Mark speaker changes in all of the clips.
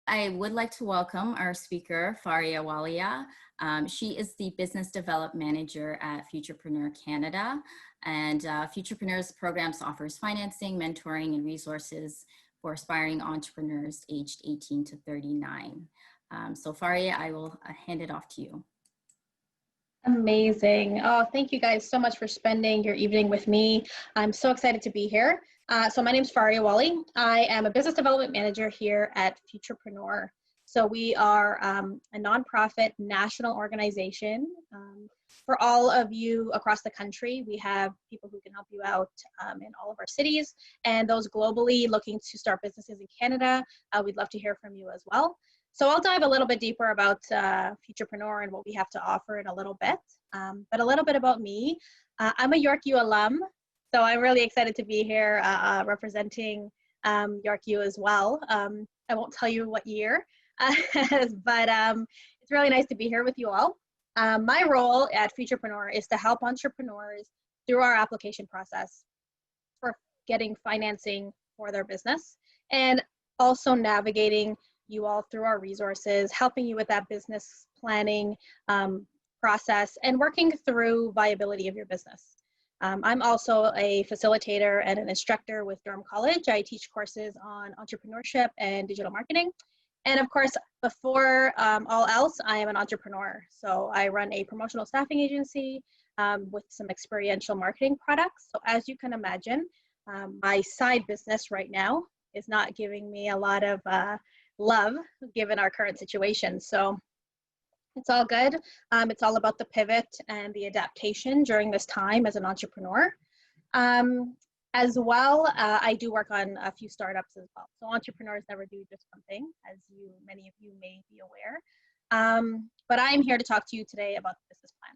Speaker 1: I would like to welcome our speaker, Faria Walia. She is the Business Development Manager at Futurpreneur Canada. And Futurpreneur's programs offers financing, mentoring, and resources for aspiring entrepreneurs aged 18 to 39. So Faria, I will hand it off to you.
Speaker 2: Amazing. Oh, thank you guys so much for spending your evening with me. I'm so excited to be here. So my name is Faria Wali. I am a business development manager here at Futurpreneur. So we are a nonprofit national organization. For all of you across the country, we have people who can help you out in all of our cities, and those globally looking to start businesses in Canada, we'd love to hear from you as well. So I'll dive a little bit deeper about Futurpreneur and what we have to offer in a little bit. But a little bit about me. I'm a York U alum, so I'm really excited to be here representing York U as well. I won't tell you what year, but it's really nice to be here with you all. My role at Futurpreneur is to help entrepreneurs through our application process for getting financing for their business, and also navigating you all through our resources, helping you with that business planning process, and working through viability of your business. I'm also a facilitator and an instructor with Durham College. I teach courses on entrepreneurship and digital marketing. And of course, before all else, I am an entrepreneur. So I run a promotional staffing agency with some experiential marketing products. So as you can imagine, my side business right now is not giving me a lot of love given our current situation. So it's all good. It's all about the pivot and the adaptation during this time as an entrepreneur. As well, I do work on a few startups as well. So entrepreneurs never do just one thing, as many of you may be aware. But I'm here to talk to you today about the business plan.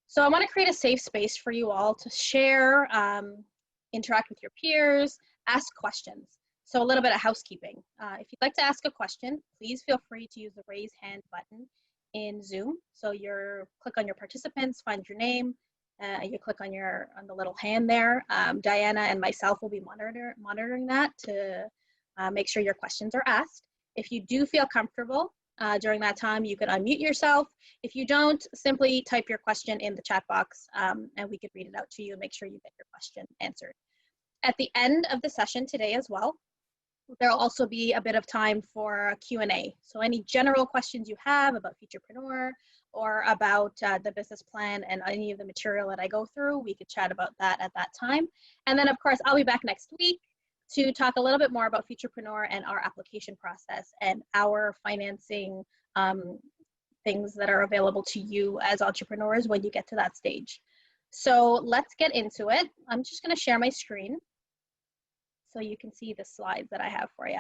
Speaker 2: So I want to create a safe space for you all to share, interact with your peers, ask questions. So a little bit of housekeeping. If you'd like to ask a question, please feel free to use the raise hand button in Zoom. So click on your participants, find your name, you click on the little hand there. Diana and myself will be monitoring that to make sure your questions are asked. If you do feel comfortable during that time, you can unmute yourself. If you don't, simply type your question in the chat box and we could read it out to you and make sure you get your question answered. At the end of the session today as well, there'll also be a bit of time for Q&A. So any general questions you have about Futurpreneur or about the business plan and any of the material that I go through, we could chat about that at that time. And then of course, I'll be back next week to talk a little bit more about Futurpreneur and our application process and our financing things that are available to you as entrepreneurs when you get to that stage. So let's get into it. I'm just gonna share my screen so you can see the slides that I have for you.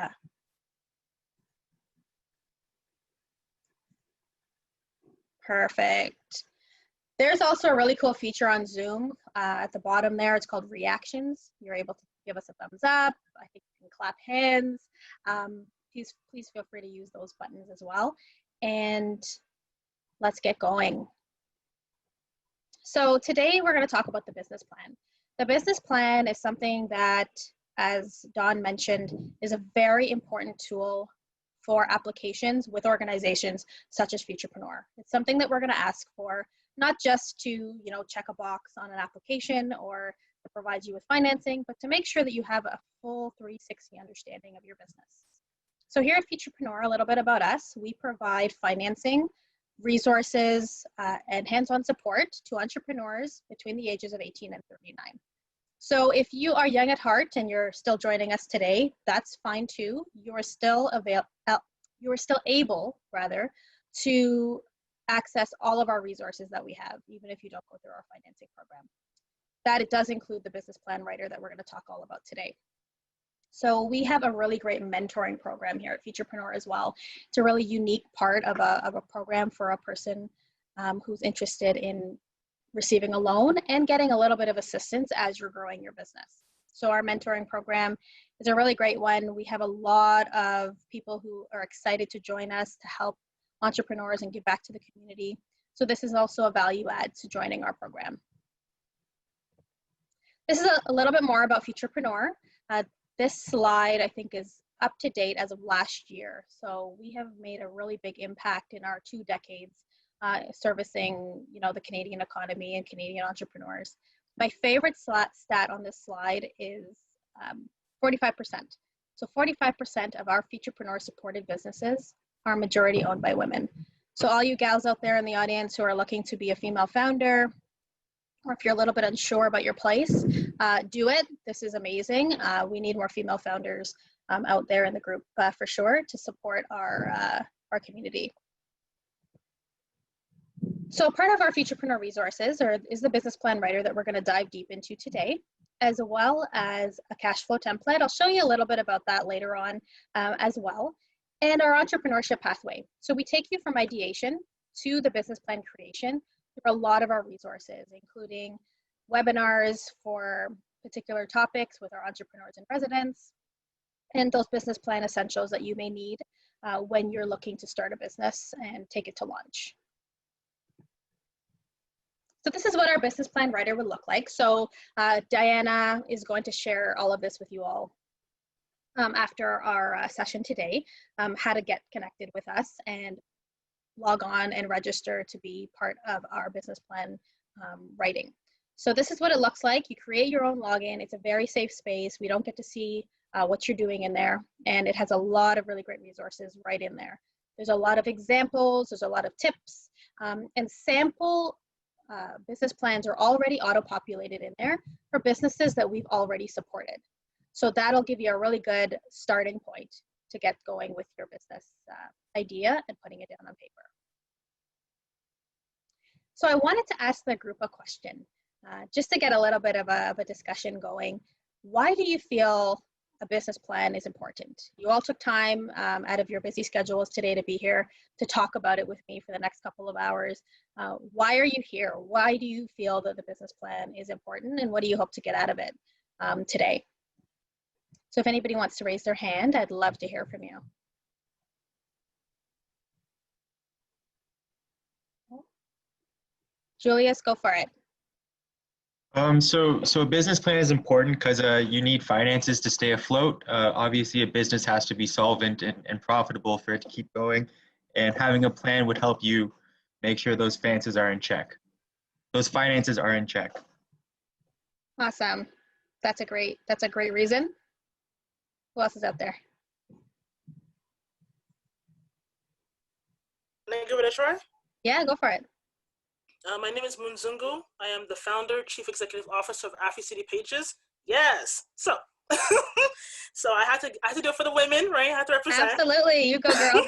Speaker 2: Perfect. There's also a really cool feature on Zoom at the bottom there. It's called reactions. You're able to give us a thumbs up. I think you can clap hands. Please feel free to use those buttons as well. And let's get going. So today we're going to talk about the business plan. The business plan is something that, as Dawn mentioned, is a very important tool for applications with organizations such as Futurpreneur. It's something that we're going to ask for, not just to check a box on an application or to provide you with financing, but to make sure that you have a full 360 understanding of your business. So here at Futurpreneur, a little bit about us. We provide financing, resources, and hands-on support to entrepreneurs between the ages of 18 and 39. So if you are young at heart and you're still joining us today, that's fine too. You are still able to access all of our resources that we have, even if you don't go through our financing program. That it does include the business plan writer that we're going to talk all about today. So we have a really great mentoring program here at Futurpreneur as well. It's a really unique part of a program for a person who's interested in receiving a loan and getting a little bit of assistance as you're growing your business. So our mentoring program is a really great one. We have a lot of people who are excited to join us to help entrepreneurs and give back to the community. So this is also a value add to joining our program. This is a little bit more about Futurpreneur. This slide, I think, is up to date as of last year. So we have made a really big impact in our 2 decades servicing, the Canadian economy and Canadian entrepreneurs. My favorite stat on this slide is 45%. So 45% of our Futurpreneur supported businesses are majority owned by women. So all you gals out there in the audience who are looking to be a female founder, or if you're a little bit unsure about your place, do it. This is amazing. We need more female founders out there in the group for sure to support our community. So part of our Futurpreneur resources is the business plan writer that we're going to dive deep into today, as well as a cash flow template. I'll show you a little bit about that later on as well, and our entrepreneurship pathway. So we take you from ideation to the business plan creation through a lot of our resources, including webinars for particular topics with our entrepreneurs in residence, and those business plan essentials that you may need when you're looking to start a business and take it to launch. So this is what our business plan writer would look like. So Diana is going to share all of this with you all after our session today, how to get connected with us and log on and register to be part of our business plan writing. So this is what it looks like. You create your own login. It's a very safe space. We don't get to see what you're doing in there. And it has a lot of really great resources right in there. There's a lot of examples. There's a lot of tips. And sample business plans are already auto-populated in there for businesses that we've already supported. So that'll give you a really good starting point to get going with your business idea and putting it down on paper. So I wanted to ask the group a question, just to get a little bit of a discussion going. Why do you feel a business plan is important? You all took time out of your busy schedules today to be here to talk about it with me for the next couple of hours. Why are you here? Why do you feel that the business plan is important, and what do you hope to get out of it today? So if anybody wants to raise their hand, I'd love to hear from you. Julius, go for it.
Speaker 3: So a business plan is important because you need finances to stay afloat. Obviously, a business has to be solvent and profitable for it to keep going, and having a plan would help you make sure those finances are in check. Those finances are in check.
Speaker 2: Awesome. That's a great reason. Who else is out there?
Speaker 4: Can I give it a try?
Speaker 2: Yeah, go for it.
Speaker 4: My name is Munzungu. I am the founder, chief executive officer of AfriCity Pages. Yes. So, so I had to do it for the women, right? I have to represent.
Speaker 2: Absolutely. You go, girl.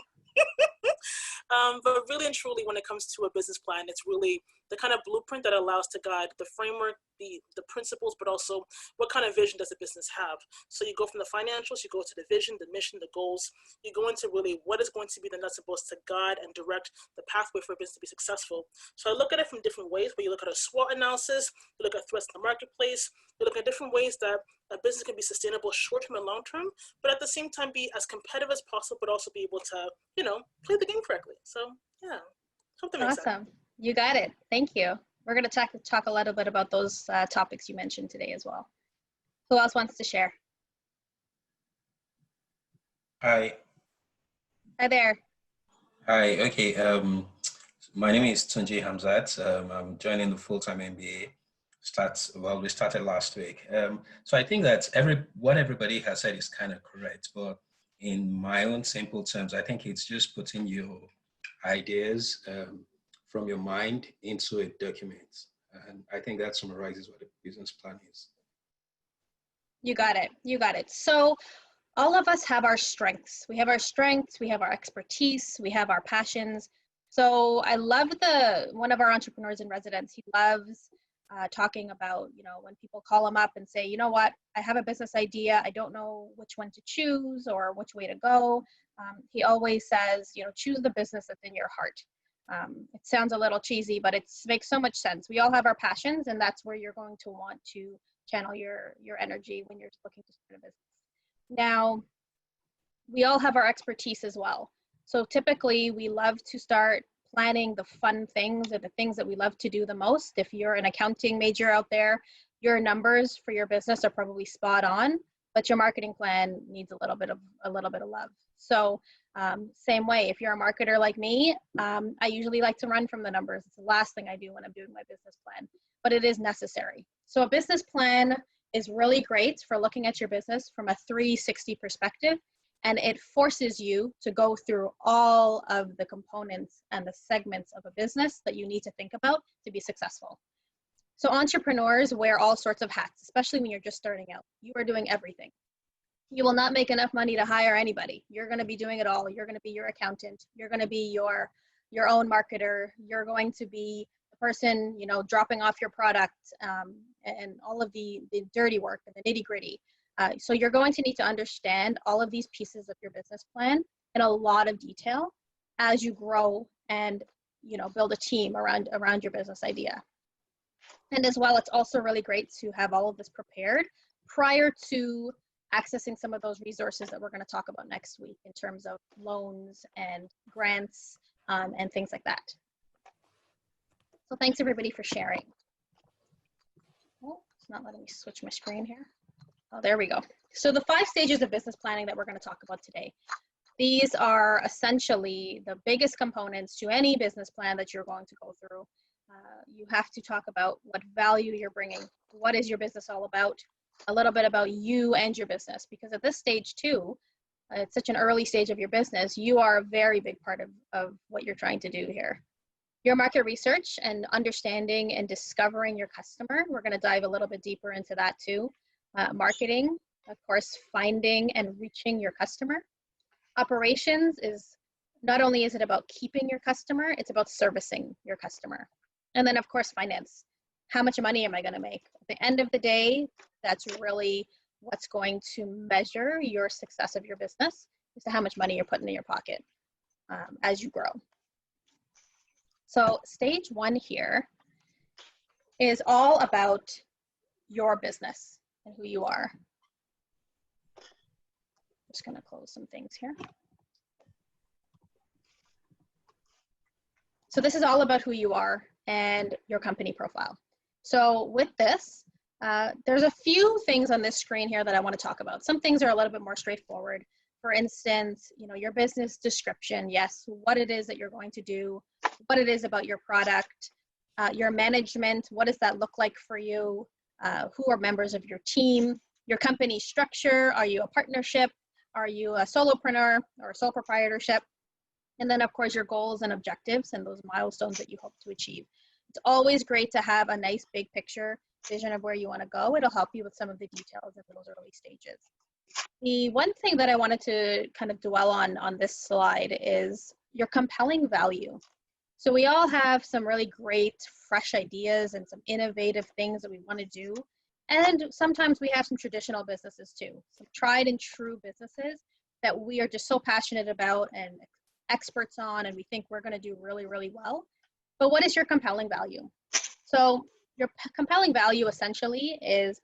Speaker 4: But really and truly, when it comes to a business plan, it's really the kind of blueprint that allows to guide the framework, the principles, but also what kind of vision does the business have. So you go from the financials, you go to the vision, the mission, the goals. You go into really what is going to be the nuts and bolts to guide and direct the pathway for a business to be successful. So I look at it from different ways, where you look at a SWOT analysis, you look at threats in the marketplace, you look at different ways that a business can be sustainable short-term and long-term, but at the same time be as competitive as possible, but also be able to, play the game correctly. So yeah, hope that makes sense.
Speaker 2: Awesome. You got it. Thank you. We're going to talk a little bit about those topics you mentioned today as well. Who else wants to share?
Speaker 5: Hi.
Speaker 2: Hi there.
Speaker 5: Hi. Okay. My name is Tunji Hamzat. I'm joining the full-time MBA. We started last week. So I think that what everybody has said is kind of correct, but in my own simple terms, I think it's just putting your ideas from your mind into a document. And I think that summarizes what a business plan is.
Speaker 2: You got it. You got it. So all of us have our strengths. We have our strengths, we have our expertise, we have our passions. So I love one of our entrepreneurs in residence, he loves talking about, when people call him up and say, you know what, I have a business idea. I don't know which one to choose or which way to go. He always says, choose the business that's in your heart. It sounds a little cheesy, but it makes so much sense. We all have our passions, and that's where you're going to want to channel your energy when you're looking to start a business. Now, we all have our expertise as well. So typically, we love to start planning the fun things or the things that we love to do the most. If you're an accounting major out there, your numbers for your business are probably spot on. but your marketing plan needs a little bit of love. So same way, if you're a marketer like me, I usually like to run from the numbers. It's the last thing I do when I'm doing my business plan, but it is necessary. So a business plan is really great for looking at your business from a 360 perspective, and it forces you to go through all of the components and the segments of a business that you need to think about to be successful. So entrepreneurs wear all sorts of hats, especially when you're just starting out. You are doing everything. You will not make enough money to hire anybody. You're going to be doing it all. You're going to be your accountant. You're going to be your own marketer. You're going to be the person, you know, dropping off your product and all of the dirty work and the nitty gritty. So you're going to need to understand all of these pieces of your business plan in a lot of detail as you grow and, you know, build a team around your business idea. And as well, it's also really great to have all of this prepared prior to accessing some of those resources that we're going to talk about next week in terms of loans and grants and things like that. So thanks everybody for sharing. Oh, it's not letting me switch my screen here. Oh, there we go. So the 5 stages of business planning that we're going to talk about today. These are essentially the biggest components to any business plan that you're going to go through. You have to talk about what value you're bringing. What is your business all about? A little bit about you and your business, because at this stage too, it's such an early stage of your business, you are a very big part of what you're trying to do here. Your market research and understanding and discovering your customer. We're going to dive a little bit deeper into that too. Marketing, of course, finding and reaching your customer. Operations is not only is it about keeping your customer, it's about servicing your customer. And then of course, finance. How much money am I going to make? At the end of the day, that's really what's going to measure your success of your business, is to how much money you're putting in your pocket as you grow. So stage 1 here is all about your business and who you are. Just going to close some things here. So this is all about who you are and your company profile. So with this, there's a few things on this screen here that I want to talk about. Some things are a little bit more straightforward. For instance, you know, your business description, yes, what it is that you're going to do, what it is about your product, your management, what does that look like for you, who are members of your team, your company structure, are you a partnership, are you a solopreneur or a sole proprietorship, and then of course your goals and objectives and those milestones that you hope to achieve. It's always great to have a nice big picture vision of where you want to go. It'll help you with some of the details in those early stages. The one thing that I wanted to kind of dwell on this slide is your compelling value. So we all have some really great fresh ideas and some innovative things that we want to do. And sometimes we have some traditional businesses too, some tried and true businesses that we are just so passionate about and experts on, and we think we're going to do really, really well. But what is your compelling value? So your compelling value essentially is,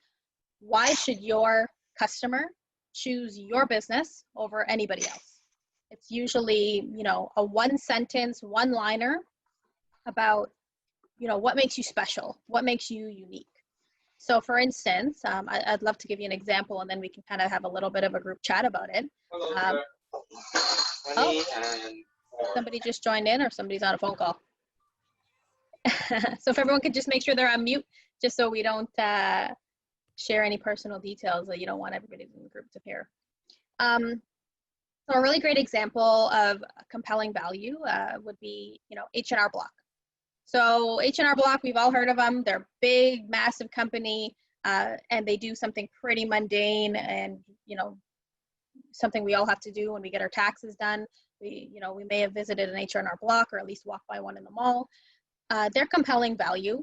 Speaker 2: why should your customer choose your business over anybody else? It's usually, you know, a 1-sentence, 1-liner about, you know, what makes you special, what makes you unique. So for instance, I'd love to give you an example, and then we can kind of have a little bit of a group chat about it. Oh, somebody just joined in, or somebody's on a phone call. So if everyone could just make sure they're on mute, just so we don't share any personal details that you don't want everybody in the group to hear. So a really great example of a compelling value would be, you know, H&R Block. So H&R Block, we've all heard of them. They're a big, massive company, and they do something pretty mundane and, you know, something we all have to do when we get our taxes done. We may have visited an H&R Block, or at least walked by one in the mall. Their compelling value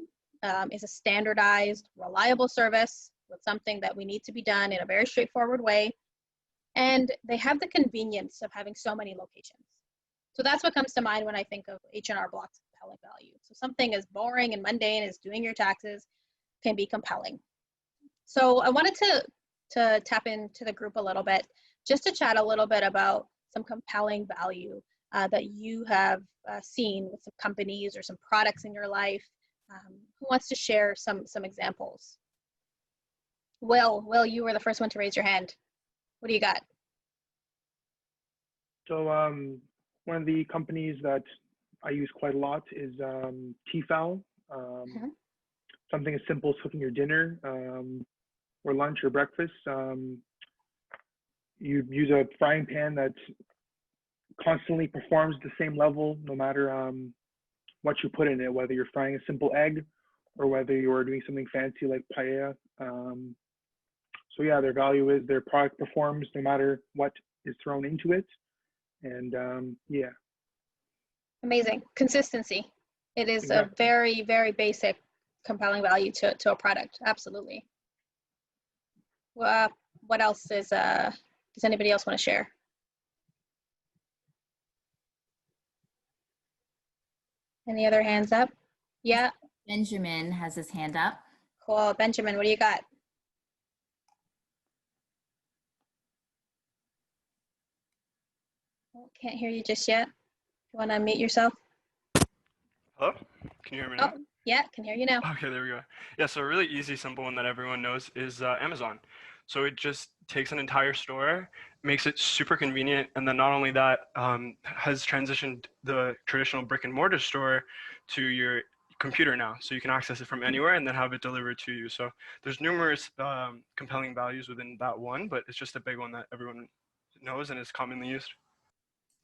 Speaker 2: is a standardized, reliable service with something that we need to be done in a very straightforward way. And they have the convenience of having so many locations. So that's what comes to mind when I think of H&R Block's compelling value. So something as boring and mundane as doing your taxes can be compelling. So I wanted to tap into the group a little bit, just to chat a little bit about some compelling value that you have seen with some companies or some products in your life. Who wants to share some examples? Will, you were the first one to raise your hand. What do you got?
Speaker 6: So one of the companies that I use quite a lot is Tefal. Something as simple as cooking your dinner or lunch or breakfast. You use a frying pan that constantly performs the same level no matter what you put in it, whether you're frying a simple egg or whether you're doing something fancy like paella. So yeah, their value is their product performs no matter what is thrown into it. And yeah.
Speaker 2: Amazing. Consistency. It is
Speaker 6: Exactly.
Speaker 2: a very, very basic, compelling value to a product. Absolutely. What else is, does anybody else want to share? Any other hands up? Yeah.
Speaker 1: Benjamin has his hand up.
Speaker 2: Cool. Benjamin, what do you got? Oh, can't hear you just yet. You want to unmute yourself?
Speaker 7: Hello? Can you hear me
Speaker 2: Oh,
Speaker 7: now?
Speaker 2: yeah, can hear you now.
Speaker 7: Okay, there we go. Yeah, so a really easy, simple one that everyone knows is Amazon. So it just takes an entire store, makes it super convenient, and then not only that, has transitioned the traditional brick and mortar store to your computer now. So you can access it from anywhere and then have it delivered to you. So there's numerous compelling values within that one, but it's just a big one that everyone knows and is commonly used.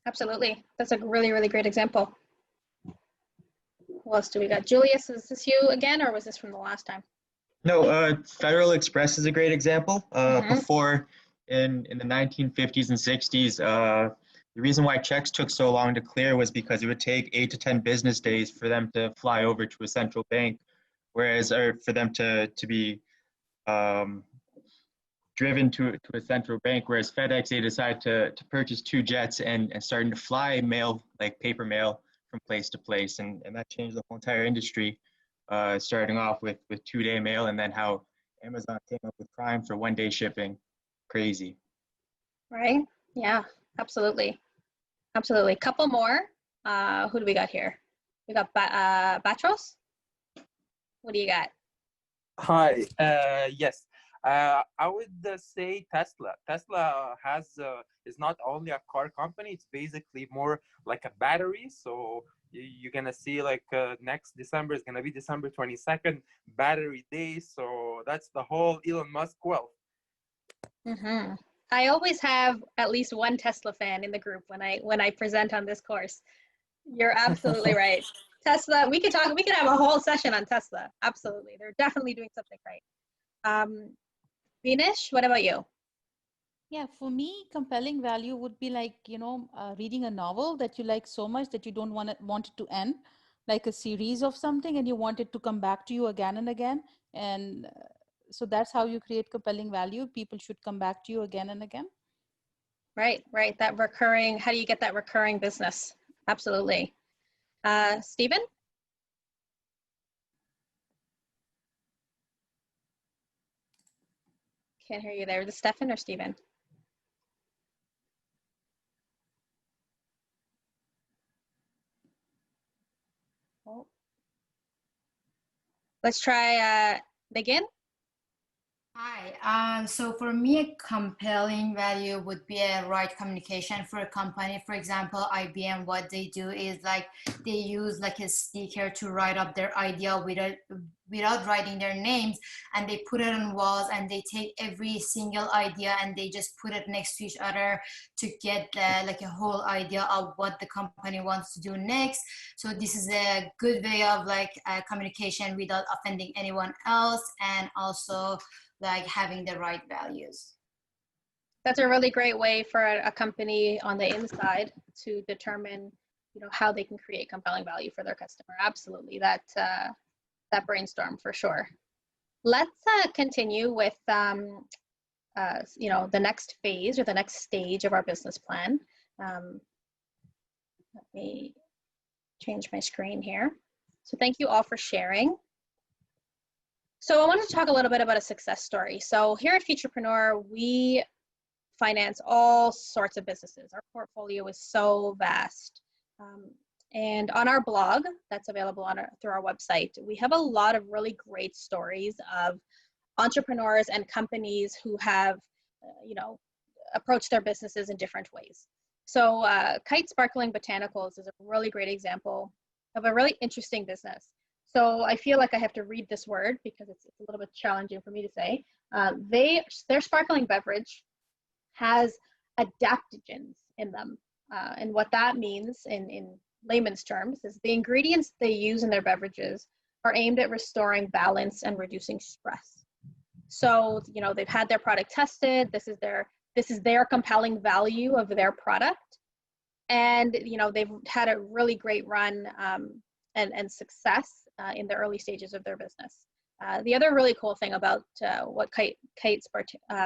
Speaker 2: Absolutely. That's a really, really great example. What else do we got? Julius, is this you again, or was this from the last time?
Speaker 3: No, Federal Express is a great example.
Speaker 2: Mhm.
Speaker 3: Before, in the 1950s and 60s, the reason why checks took so long to clear was because it would take 8 to 10 business days for them to fly over to a central bank, whereas or for them to be driven to a central bank. Whereas FedEx, they decided to purchase 2 jets and starting to fly mail, like paper mail, from place to place, and that changed the whole entire industry. Starting off with 2-day mail, and then how Amazon came up with Prime for 1-day shipping. Crazy.
Speaker 2: Right? Yeah, absolutely. Absolutely. Couple more. Who do we got here? We got Batros. What do you got?
Speaker 8: Hi. Yes. I would say Tesla. Tesla has is not only a car company; it's basically more like a battery. So you're gonna see like next December is gonna be December 22nd, Battery Day. So that's the whole Elon Musk wealth.
Speaker 2: Mm-hmm. I always have at least one Tesla fan in the group when I present on this course. You're absolutely right. Tesla, we could have a whole session on Tesla. Absolutely. They're definitely doing something right. Vinesh, what about you?
Speaker 9: Yeah, for me, compelling value would be like, reading a novel that you like so much that you don't want it to end, like a series of something, and you want it to come back to you again and again. And so that's how you create compelling value. People should come back to you again and again.
Speaker 2: Right. That recurring, how do you get that recurring business? Absolutely. Stephen? Can't hear you there. Is it Stefan or Stephen? Oh. Let's try Megan.
Speaker 10: Hi. So for me, a compelling value would be a right communication for a company. For example, IBM, what they do is like they use like a sticker to write up their idea without writing their names, and they put it on walls, and they take every single idea and they just put it next to each other to get like a whole idea of what the company wants to do next. So this is a good way of like communication without offending anyone else, and also like having the right values.
Speaker 2: That's a really great way for a company on the inside to determine, how they can create compelling value for their customer. Absolutely, that brainstorm for sure. Let's continue with the next phase or the next stage of our business plan. Let me change my screen here. So thank you all for sharing. So I wanted to talk a little bit about a success story. So here at Futurpreneur, we finance all sorts of businesses. Our portfolio is so vast. And on our blog that's available through our website, we have a lot of really great stories of entrepreneurs and companies who have, approached their businesses in different ways. So KITE Sparkling Botanicals is a really great example of a really interesting business. So I feel like I have to read this word because it's a little bit challenging for me to say. Their sparkling beverage has adaptogens in them. And what that means in layman's terms is the ingredients they use in their beverages are aimed at restoring balance and reducing stress. So, they've had their product tested. This is their compelling value of their product. And, they've had a really great run and success in the early stages of their business. The other really cool thing about what KITE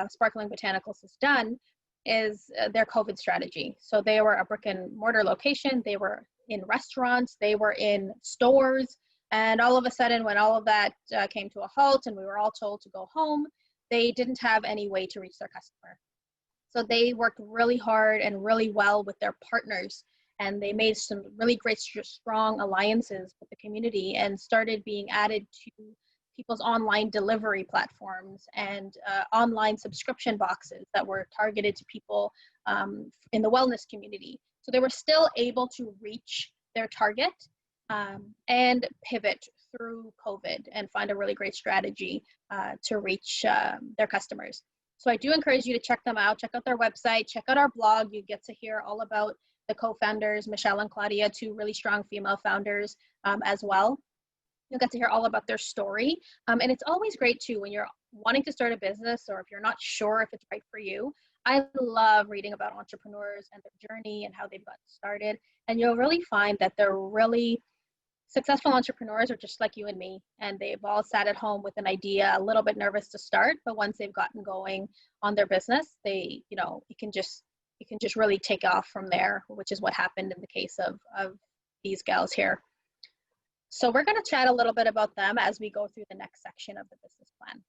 Speaker 2: Sparkling Botanicals has done is their COVID strategy. So they were a brick and mortar location. They were in restaurants. They were in stores. And all of a sudden, when all of that came to a halt and we were all told to go home, they didn't have any way to reach their customer. So they worked really hard and really well with their partners, and they made some really great, strong alliances with the community and started being added to people's online delivery platforms and online subscription boxes that were targeted to people in the wellness community. So they were still able to reach their target and pivot through COVID and find a really great strategy to reach their customers. So I do encourage you to check them out. Check out their website, check out our blog. You get to hear all about the co-founders, Michelle and Claudia, two really strong female founders as well. You'll get to hear all about their story. And it's always great too when you're wanting to start a business or if you're not sure if it's right for you. I love reading about entrepreneurs and their journey and how they've gotten started. And you'll really find that they're really successful entrepreneurs are just like you and me, and they've all sat at home with an idea, a little bit nervous to start, but once they've gotten going on their business, it can just really take off from there, which is what happened in the case of these gals here. So we're going to chat a little bit about them as we go through the next section of the business plan.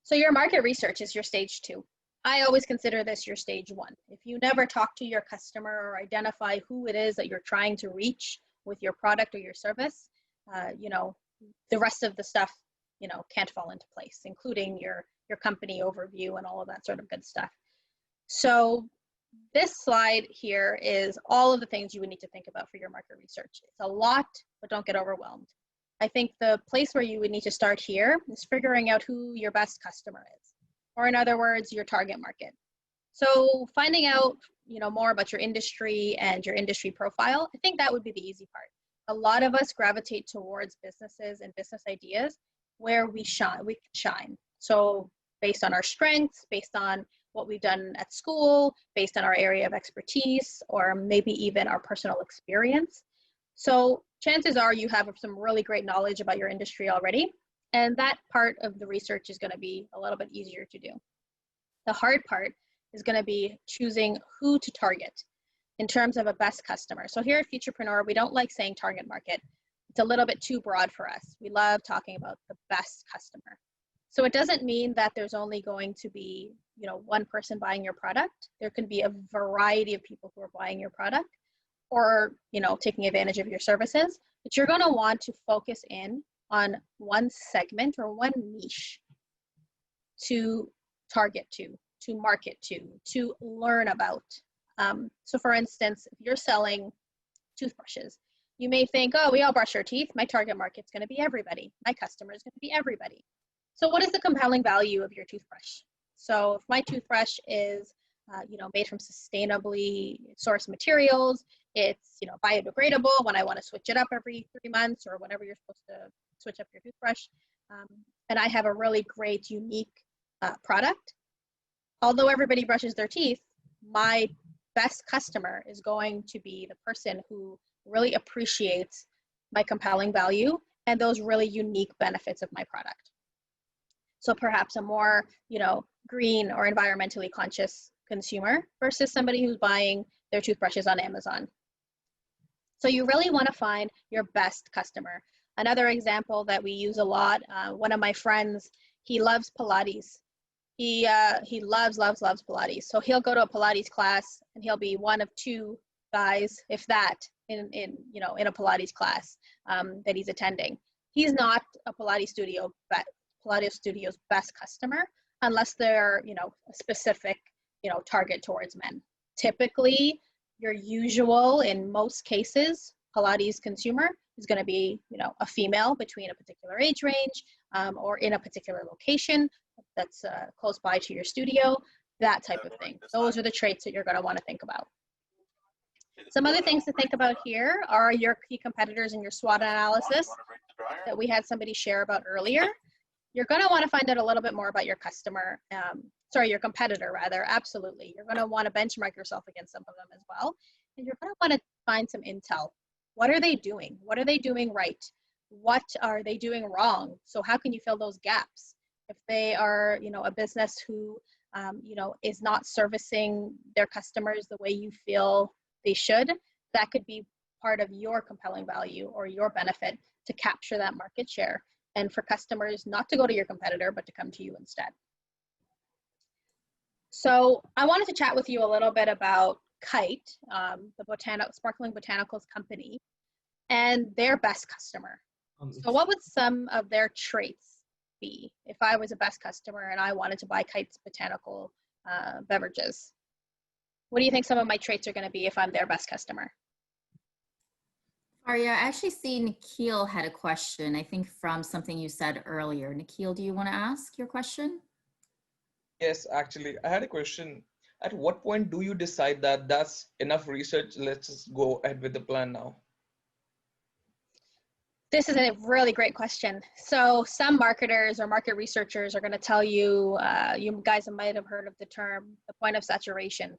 Speaker 2: So your market research is your stage 2. I always consider this your stage 1. If you never talk to your customer or identify who it is that you're trying to reach with your product or your service, the rest of the stuff, can't fall into place, including your company overview and all of that sort of good stuff. So this slide here is all of the things you would need to think about for your market research. It's a lot, but don't get overwhelmed. I think the place where you would need to start here is figuring out who your best customer is, or in other words, your target market. So finding out, more about your industry and your industry profile, I think that would be the easy part. A lot of us gravitate towards businesses and business ideas where we shine. So based on our strengths, based on what we've done at school, based on our area of expertise, or maybe even our personal experience. So chances are you have some really great knowledge about your industry already, and that part of the research is going to be a little bit easier to do. The hard part is going to be choosing who to target in terms of a best customer. So here at Futurpreneur, we don't like saying target market. It's a little bit too broad for us. We love talking about the best customer. So it doesn't mean that there's only going to be, one person buying your product. There can be a variety of people who are buying your product or, taking advantage of your services, but you're going to want to focus in on one segment or one niche to target to market to learn about. So for instance, if you're selling toothbrushes, you may think, oh, we all brush our teeth. My target market's going to be everybody. My customer is going to be everybody. So what is the compelling value of your toothbrush? So if my toothbrush is, made from sustainably sourced materials, it's, biodegradable when I want to switch it up every 3 months or whenever you're supposed to switch up your toothbrush, and I have a really great, unique product. Although everybody brushes their teeth, my best customer is going to be the person who really appreciates my compelling value and those really unique benefits of my product. So perhaps a more, green or environmentally conscious consumer versus somebody who's buying their toothbrushes on Amazon. So you really want to find your best customer. Another example that we use a lot, one of my friends, he loves Pilates. He loves Pilates. So he'll go to a Pilates class and he'll be one of 2 guys, if that, in a Pilates class that he's attending. He's not a Pilates studio Pilates studio's best customer unless they're, a specific, target towards men. Typically, your usual, in most cases, Pilates consumer is going to be, a female between a particular age range or in a particular location that's close by to your studio, that type of thing. Those are the traits that you're going to want to think about. Some other things to think about here are your key competitors in your SWOT analysis that we had somebody share about earlier. You're going to want to find out a little bit more about your your competitor rather, absolutely. You're going to want to benchmark yourself against some of them as well. And you're going to want to find some intel. What are they doing? What are they doing right? What are they doing wrong? So how can you fill those gaps? If they are, a business who, is not servicing their customers the way you feel they should, that could be part of your compelling value or your benefit to capture that market share and for customers not to go to your competitor, but to come to you instead. So I wanted to chat with you a little bit about KITE, the Sparkling Botanicals company, and their best customer. So what would some of their traits be if I was a best customer and I wanted to buy KITE's botanical beverages? What do you think some of my traits are going to be if I'm their best customer?
Speaker 1: Aria, I actually see Nikhil had a question, I think from something you said earlier. Nikhil, do you want to ask your question?
Speaker 11: Yes, actually, I had a question. At what point do you decide that that's enough research? Let's just go ahead with the plan now.
Speaker 2: This is a really great question. So some marketers or market researchers are going to tell you, you guys might have heard of the term, the point of saturation.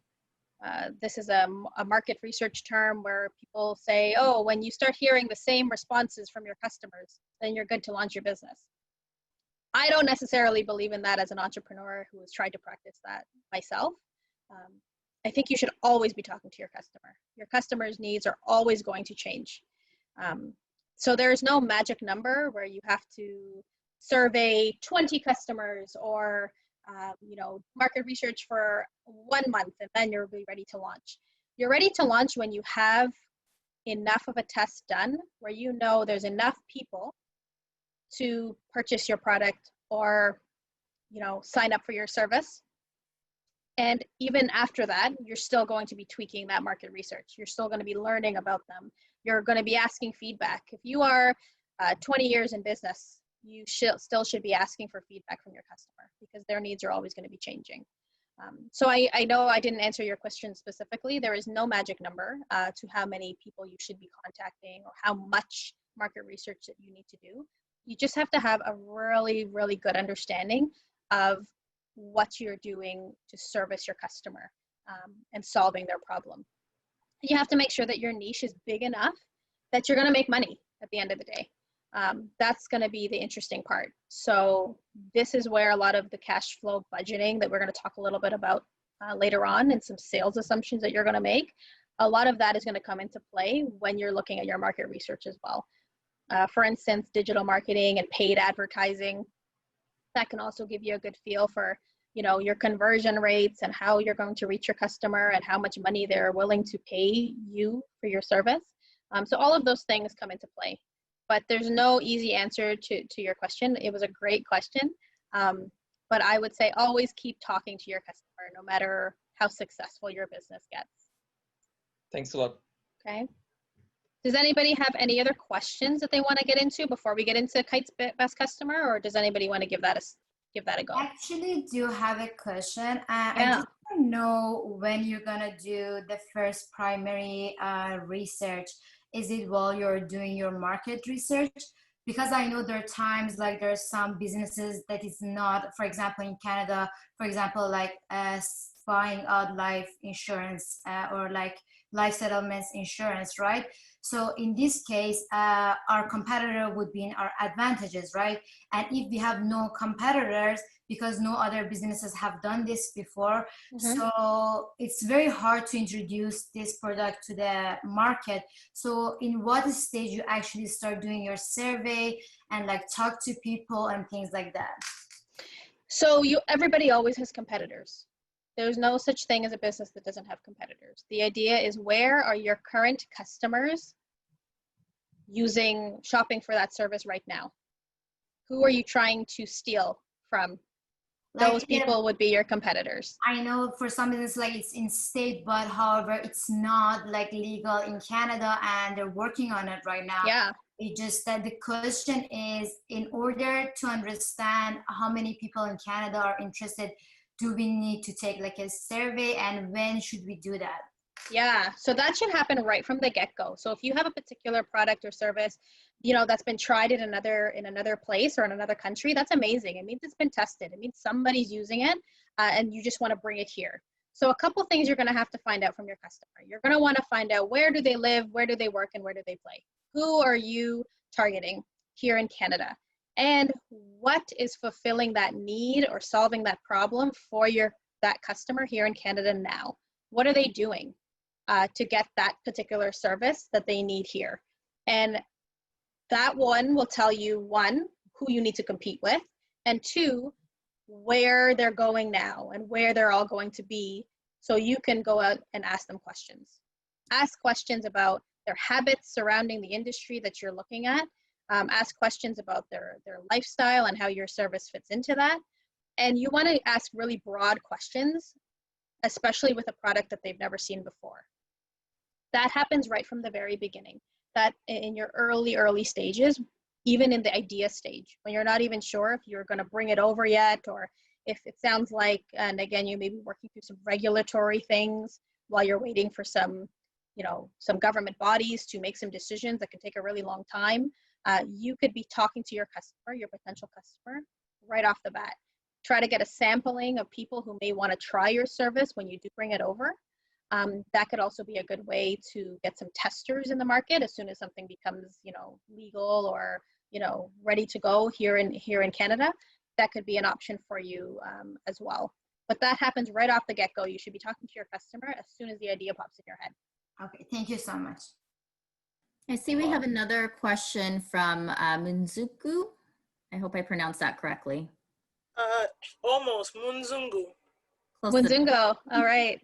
Speaker 2: This is a market research term where people say, oh, when you start hearing the same responses from your customers, then you're good to launch your business. I don't necessarily believe in that as an entrepreneur who has tried to practice that myself. I think you should always be talking to your customer. Your customer's needs are always going to change. So there's no magic number where you have to survey 20 customers or market research for 1 month and then you'll be ready to launch. You're ready to launch when you have enough of a test done where you know there's enough people to purchase your product or sign up for your service. And even after that, you're still going to be tweaking that market research. You're still going to be learning about them. You're going to be asking feedback. If you are 20 years in business, you still should be asking for feedback from your customer because their needs are always going to be changing. So I know I didn't answer your question specifically. There is no magic number to how many people you should be contacting or how much market research that you need to do. You just have to have a really, really good understanding of what you're doing to service your customer and solving their problem. You have to make sure that your niche is big enough that you're going to make money at the end of the day. That's going to be the interesting part. So this is where a lot of the cash flow budgeting that we're going to talk a little bit about later on and some sales assumptions that you're going to make, a lot of that is going to come into play when you're looking at your market research as well. For instance, digital marketing and paid advertising, that can also give you a good feel for your conversion rates and how you're going to reach your customer and how much money they're willing to pay you for your service. So all of those things come into play. But there's no easy answer to your question. It was a great question. But I would say always keep talking to your customer no matter how successful your business gets.
Speaker 11: Thanks a lot.
Speaker 2: Okay. Does anybody have any other questions that they want to get into before we get into KITE's best customer, or does anybody want to give that a go?
Speaker 10: I actually do have a question. I
Speaker 2: Yeah.
Speaker 10: just want to know when you're gonna do the first primary research. Is it while you're doing your market research? Because I know there are times like there's some businesses that is not, for example, in Canada, for example, like buying out life insurance or like life settlements insurance, right? So in this case, our competitor would be in our advantages, right? And if we have no competitors, because no other businesses have done this before, so it's very hard to introduce this product to the market. So in what stage you actually start doing your survey and like talk to people and things like that?
Speaker 2: So everybody always has competitors. There's no such thing as a business that doesn't have competitors. The idea is, where are your current customers shopping for that service right now? Who are you trying to steal from?
Speaker 10: Like,
Speaker 2: Those people would be your competitors.
Speaker 10: I know for some business like it's in state, but however, it's not like legal in Canada, and they're working on it right now.
Speaker 2: Yeah.
Speaker 10: It just that the question is, in order to understand how many people in Canada are interested, do we need to take like a survey, and when should we do that?
Speaker 2: Yeah, so that should happen right from the get-go. So if you have a particular product or service, you know, that's been tried in another place or in another country, that's amazing. It means it's been tested. It means somebody's using it, and you just want to bring it here. So a couple things you're going to have to find out from your customer. You're going to want to find out, where do they live, where do they work, and where do they play? Who are you targeting here in Canada? And what is fulfilling that need or solving that problem for that customer here in Canada now? What are they doing to get that particular service that they need here? And that one will tell you, one, who you need to compete with, and two, where they're going now and where they're all going to be, so you can go out and ask them questions. Ask questions about their habits surrounding the industry that you're looking at. Ask questions about their lifestyle and how your service fits into that. And you want to ask really broad questions, especially with a product that they've never seen before. That happens right from the very beginning. That in your early stages, even in the idea stage, when you're not even sure if you're going to bring it over yet, or if it sounds like, and again, you may be working through some regulatory things while you're waiting for some government bodies to make some decisions that can take a really long time. You could be talking to your customer, your potential customer, right off the bat. Try to get a sampling of people who may want to try your service when you do bring it over. That could also be a good way to get some testers in the market as soon as something becomes, legal or, ready to go here in Canada. That could be an option for you as well. But that happens right off the get-go. You should be talking to your customer as soon as the idea pops in your head.
Speaker 10: Okay, thank you so much.
Speaker 1: I see we have another question from Munzuku. I hope I pronounced that correctly.
Speaker 4: Almost Munzungu.
Speaker 2: Munzungu, all right.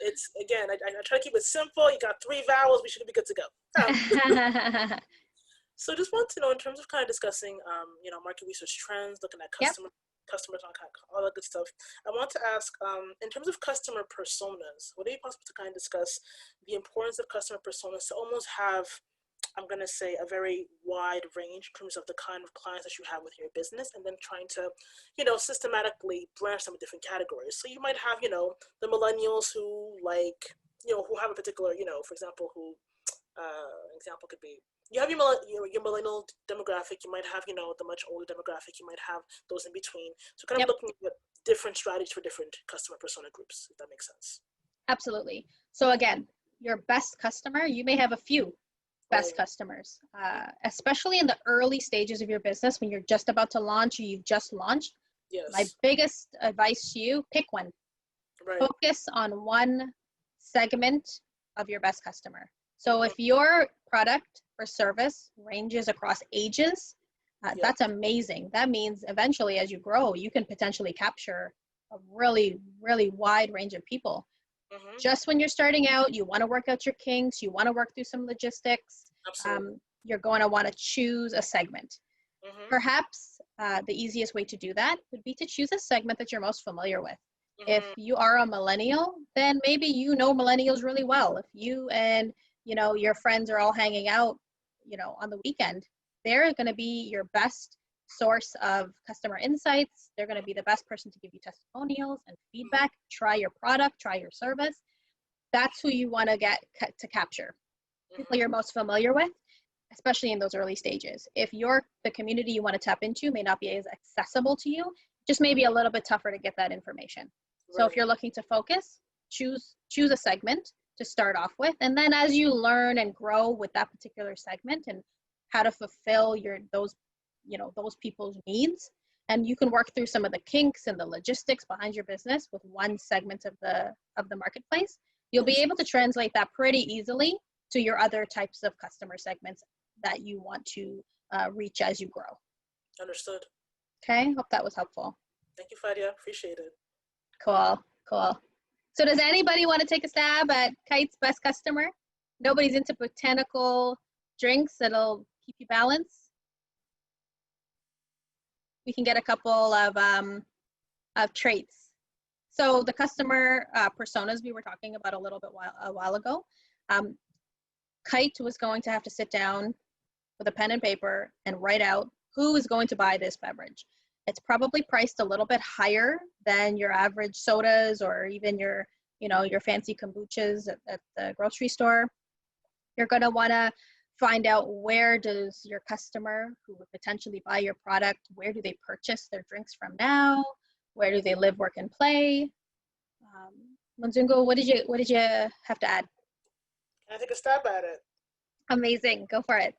Speaker 4: It's, again, I try to keep it simple. You got 3 vowels, we should be good to go. So just want to know, in terms of kind of discussing, market research trends, looking at customers on kind of all that good stuff. I want to ask, in terms of customer personas, would it be possible to kind of discuss the importance of customer personas to almost have, I'm going to say, a very wide range in terms of the kind of clients that you have with your business, and then trying to, systematically branch them in different categories. So you might have, the millennials who who have a particular, for example, example could be, you have your millennial demographic, you might have, the much older demographic, you might have those in between. So kind of looking at different strategies for different customer persona groups, if that makes sense.
Speaker 2: Absolutely. So again, your best customer, you may have a few best customers, especially in the early stages of your business, when you're just about to launch or you've just launched.
Speaker 4: Yes.
Speaker 2: My biggest advice to you, pick one.
Speaker 4: Right.
Speaker 2: Focus on one segment of your best customer. So if your product or service ranges across ages, that's amazing. That means eventually, as you grow, you can potentially capture a really, really wide range of people. Just when you're starting out, you want to work out your kinks, you want to work through some logistics. You're going to want to choose a segment. Perhaps the easiest way to do that would be to choose a segment that you're most familiar with. If you are a millennial, then maybe you know millennials really well. If you and your friends are all hanging out, on the weekend, they're going to be your best source of customer insights. They're going to be the best person to give you testimonials and feedback. Try your product, try your service. That's who you want to get to capture. People you're most familiar with, especially in those early stages. If the community you want to tap into may not be as accessible to you, just maybe a little bit tougher to get that information. So if you're looking to focus, choose a segment to start off with, and then as you learn and grow with that particular segment and how to fulfill those people's needs, and you can work through some of the kinks and the logistics behind your business with one segment of the marketplace, you'll be able to translate that pretty easily to your other types of customer segments that you want to reach as you grow.
Speaker 4: Understood.
Speaker 2: Okay, hope that was helpful.
Speaker 4: Thank you, Fadia. Appreciate it.
Speaker 2: Cool. So does anybody want to take a stab at KITE's best customer? Nobody's into botanical drinks that'll keep you balanced? we can get a couple of traits. So the customer personas we were talking about a while ago, KITE was going to have to sit down with a pen and paper and write out who is going to buy this beverage. It's probably priced a little bit higher than your average sodas or even your fancy kombuchas at the grocery store. You're going to want to find out where does your customer who would potentially buy your product, where do they purchase their drinks from now? Where do they live, work, and play? Manzungo, what did you have to add?
Speaker 4: Can I take a stab at it?
Speaker 2: Amazing, go for it.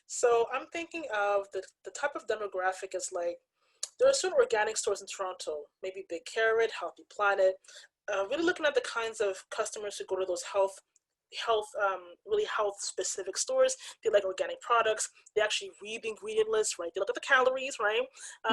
Speaker 4: So I'm thinking of the type of demographic is like, there are certain organic stores in Toronto, maybe Big Carrot, Healthy Planet, really looking at the kinds of customers who go to those really health specific stores. They like organic products. They actually read the ingredient list, right? They look at the calories, right?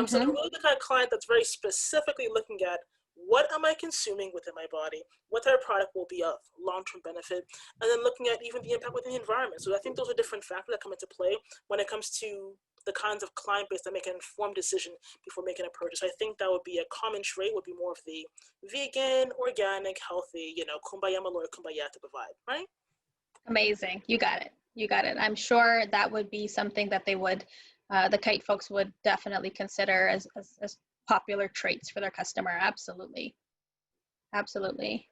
Speaker 4: So they're really the kind of client that's very specifically looking at, what am I consuming within my body? What type of product will be of long-term benefit? And then looking at even the impact within the environment. So I think those are different factors that come into play when it comes to the kinds of client base that make an informed decision before making a purchase. I think that would be a common trait, would be more of the vegan, organic, healthy, kumbaya malloy, kumbaya type of vibe, right?
Speaker 2: Amazing, you got it. You got it. I'm sure that would be something that they would, the KITE folks would definitely consider as popular traits for their customer. Absolutely. Absolutely.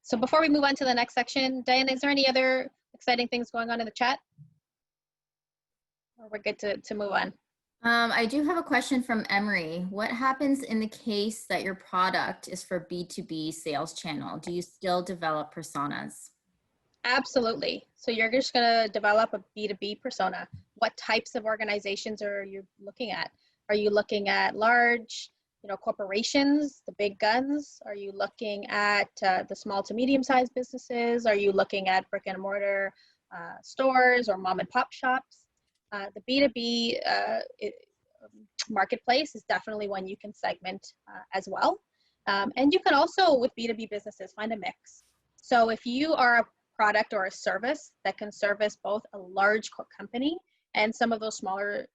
Speaker 2: So before we move on to the next section, Diana, is there any other exciting things going on in the chat? Or we're good to move on?
Speaker 1: I do have a question from Emery. What happens in the case that your product is for B2B sales channel? Do you still develop personas?
Speaker 2: Absolutely. So you're just going to develop a B2B persona. What types of organizations are you looking at? Are you looking at large, corporations, the big guns? Are you looking at the small to medium-sized businesses? Are you looking at brick and mortar stores or mom and pop shops? The B2B marketplace is definitely one you can segment as well. And you can also, with B2B businesses, find a mix. So if you are a product or a service that can service both a large company and some of those smaller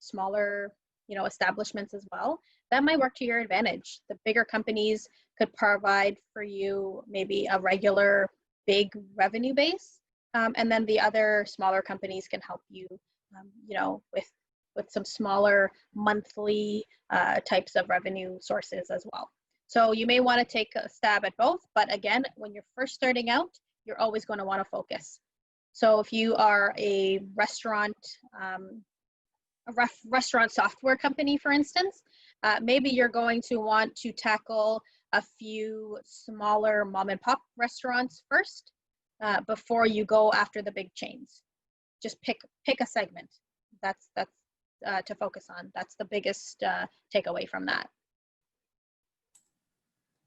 Speaker 2: establishments as well, that might work to your advantage. The bigger companies could provide for you maybe a regular big revenue base, and then the other smaller companies can help you, with some smaller monthly types of revenue sources as well. So you may want to take a stab at both, but again, when you're first starting out, you're always going to want to focus. So if you are a restaurant, restaurant software company, for instance, maybe you're going to want to tackle a few smaller mom and pop restaurants first before you go after the big chains. Just pick a segment. That's to focus on. That's the biggest takeaway from that.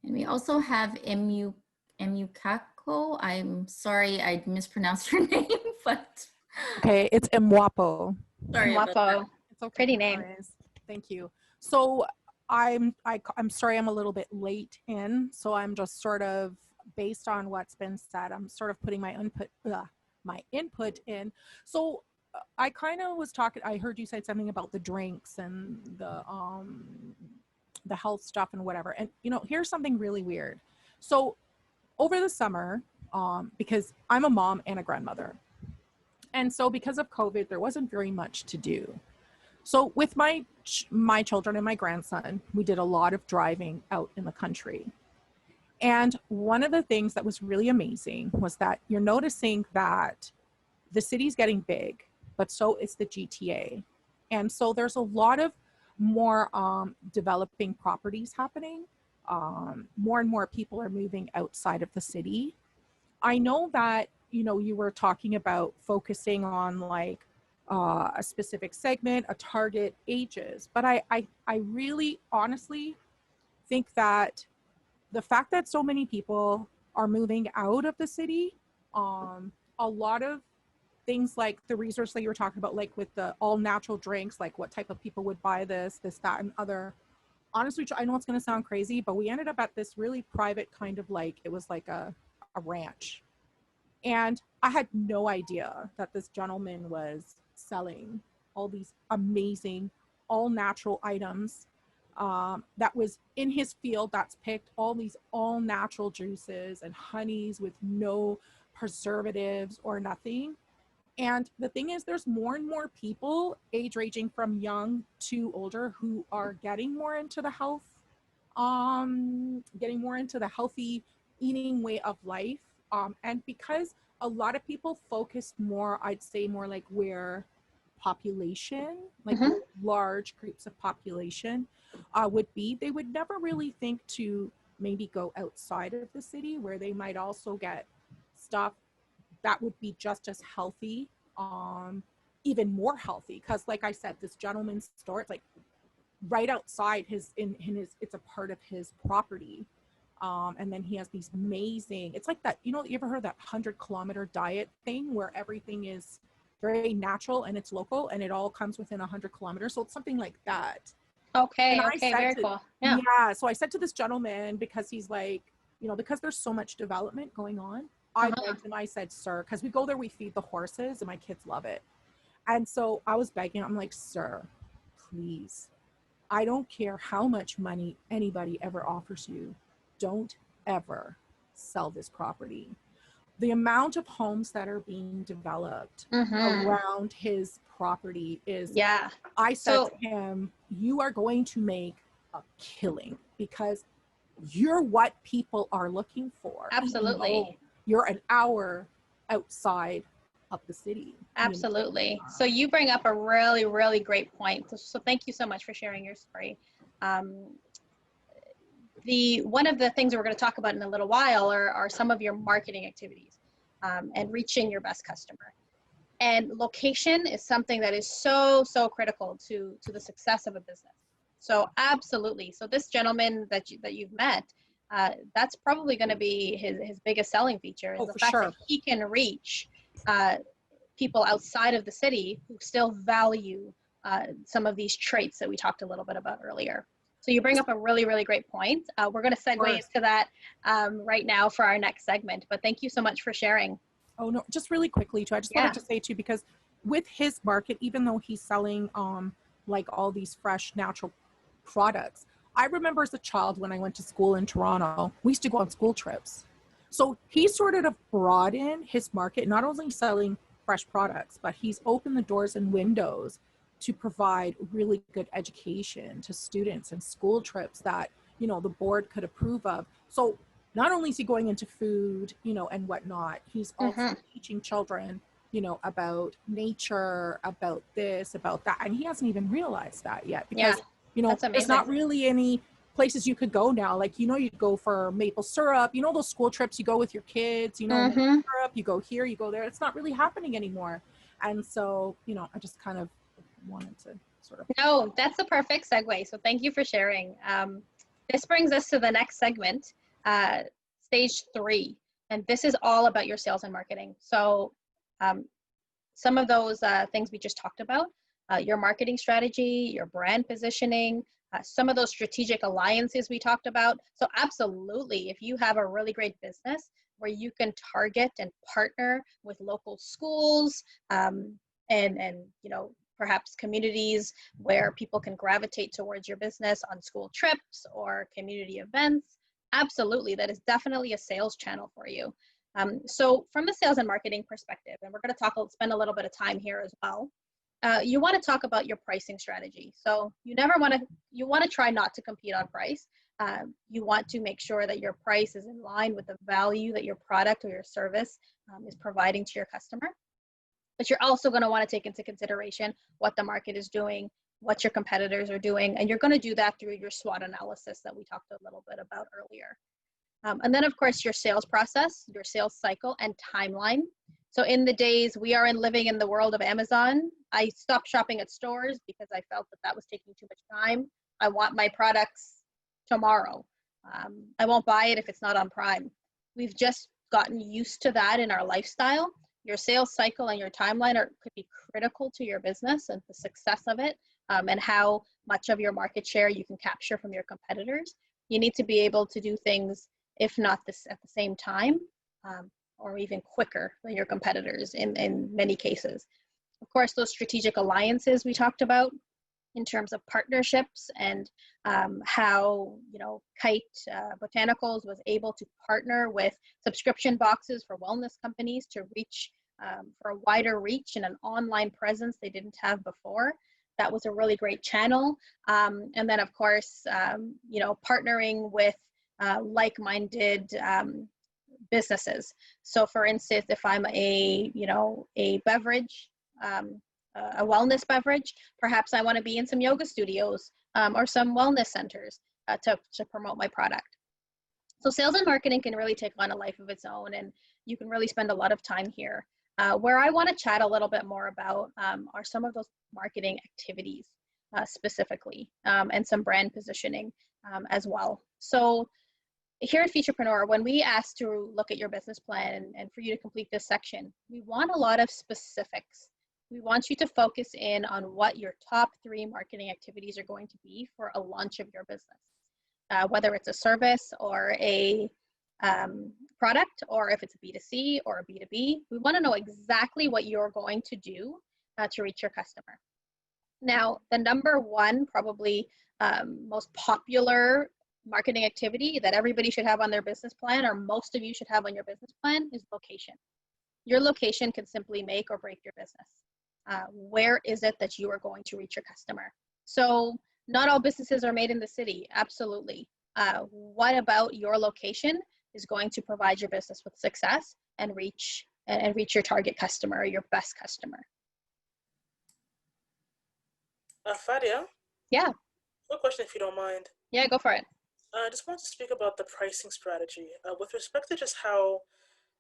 Speaker 1: And we also have Emukako. I'm sorry, I mispronounced her name, but
Speaker 12: okay, it's Mwapo.
Speaker 1: Sorry about that.
Speaker 12: It's okay.
Speaker 2: Pretty name.
Speaker 12: Thank you. So I'm sorry I'm a little bit late in, so I'm just sort of based on what's been said. I'm sort of putting my input in. So I kind of was talking. I heard you say something about the drinks and the health stuff and whatever. And here's something really weird. So over the summer, because I'm a mom and a grandmother, and so because of COVID, there wasn't very much to do. So with my children and my grandson, we did a lot of driving out in the country. And one of the things that was really amazing was that you're noticing that the city's getting big, but so is the GTA. And so there's a lot of more developing properties happening. More and more people are moving outside of the city. I know that, you were talking about focusing on like a specific segment, a target ages, but I really honestly think that the fact that so many people are moving out of the city, a lot of things like the research that you were talking about, like with the all natural drinks, like what type of people would buy this, that, and other. Honestly, I know it's going to sound crazy, but we ended up at this really private kind of like, it was like a ranch. And I had no idea that this gentleman was selling all these amazing, all natural items that was in his field, that's picked all these all natural juices and honeys with no preservatives or nothing. And the thing is, there's more and more people, age ranging from young to older, who are getting more into the health, getting more into the healthy eating way of life. And because a lot of people focus more, I'd say more like where population, like large groups of population would be, they would never really think to maybe go outside of the city where they might also get stuff that would be just as healthy, even more healthy. Because like I said, this gentleman's store, it's like right outside his, it's a part of his property. And then he has these amazing, it's like that, you know, you ever heard that 100-kilometer diet thing where everything is very natural and it's local and it all comes within 100 kilometers. So it's something like that.
Speaker 2: Okay.
Speaker 12: And
Speaker 2: Okay. Very cool. Yeah.
Speaker 12: Yeah. So I said to this gentleman, because he's like, you know, because there's so much development going on, I begged him, I said, sir, because we go there, we feed the horses and my kids love it. And so I was begging, I'm like, sir, please, I don't care how much money anybody ever offers you. Don't ever sell this property. The amount of homes that are being developed around his property is, I said to him, you are going to make a killing because you're what people are looking for.
Speaker 2: Absolutely.
Speaker 12: You're an hour outside of the city.
Speaker 2: Absolutely. You know? So you bring up a really, really great point. So thank you so much for sharing your story. One of the things we're going to talk about in a little while are some of your marketing activities and reaching your best customer. And location is something that is so, so critical to the success of a business. So absolutely. So this gentleman that you've met, that's probably going to be his biggest selling feature is the fact that he can reach people outside of the city who still value some of these traits that we talked a little bit about earlier. So you bring up a really, really great point. We're going to segue into that right now for our next segment, but thank you so much for sharing.
Speaker 12: Oh, no, just really quickly too. I just wanted to say too, because with his market, even though he's selling like all these fresh natural products, I remember as a child when I went to school in Toronto, we used to go on school trips. So he's sort of broadened his market, not only selling fresh products, but he's opened the doors and windows to provide really good education to students and school trips that, you know, the board could approve of. So not only is he going into food, you know, and whatnot, he's also teaching children, you know, about nature, about this, about that. And he hasn't even realized that yet because, you know, there's not really any places you could go now. Like, you know, you'd go for maple syrup, you know, those school trips you go with your kids, you know, maple syrup, you go here, you go there. It's not really happening anymore. And so, you know, I just kind of wanted to sort of.
Speaker 2: No, that's a perfect segue. So thank you for sharing. This brings us to the next segment, stage 3. And this is all about your sales and marketing. So some of those things we just talked about, your marketing strategy, your brand positioning, some of those strategic alliances we talked about. So absolutely, if you have a really great business where you can target and partner with local schools and you know, perhaps communities where people can gravitate towards your business on school trips or community events, absolutely, that is definitely a sales channel for you. So from a sales and marketing perspective, and we're going to spend a little bit of time here as well, you want to talk about your pricing strategy. So you want to try not to compete on price. You want to make sure that your price is in line with the value that your product or your service is providing to your customer. But you're also going to want to take into consideration what the market is doing, what your competitors are doing, and you're going to do that through your SWOT analysis that we talked a little bit about earlier. And then, of course, your sales process, your sales cycle, and timeline. So in the days we are living in the world of Amazon, I stopped shopping at stores because I felt that was taking too much time. I want my products tomorrow. I won't buy it if it's not on Prime. We've just gotten used to that in our lifestyle. Your sales cycle and your timeline could be critical to your business and the success of it, and how much of your market share you can capture from your competitors. You need to be able to do things, if not at the same time, or even quicker than your competitors in many cases. Of course, those strategic alliances we talked about, in terms of partnerships and how, you know, KITE Botanicals was able to partner with subscription boxes for wellness companies to reach for a wider reach and an online presence they didn't have before. That was a really great channel. And then of course, you know, partnering with like-minded businesses. So for instance, if I'm a, you know, a beverage, a wellness beverage, perhaps I want to be in some yoga studios or some wellness centers to promote my product. So sales and marketing can really take on a life of its own, and you can really spend a lot of time here. Where I want to chat a little bit more about are some of those marketing activities specifically, and some brand positioning as well. So here at Futurpreneur, when we ask to look at your business plan and for you to complete this section, we want a lot of specifics. We want you to focus in on what your top 3 marketing activities are going to be for a launch of your business, whether it's a service or a product, or if it's a B2C or a B2B. We want to know exactly what you're going to do to reach your customer. Now, the number 1, probably most popular marketing activity that everybody should have on their business plan, or most of you should have on your business plan, is location. Your location can simply make or break your business. Where is it that you are going to reach your customer? So not all businesses are made in the city, absolutely. What about your location is going to provide your business with success and reach your target customer, your best customer?
Speaker 4: Fadia?
Speaker 2: Yeah.
Speaker 4: Quick question, if you don't mind.
Speaker 2: Yeah, go for it.
Speaker 4: I just wanted to speak about the pricing strategy with respect to just how,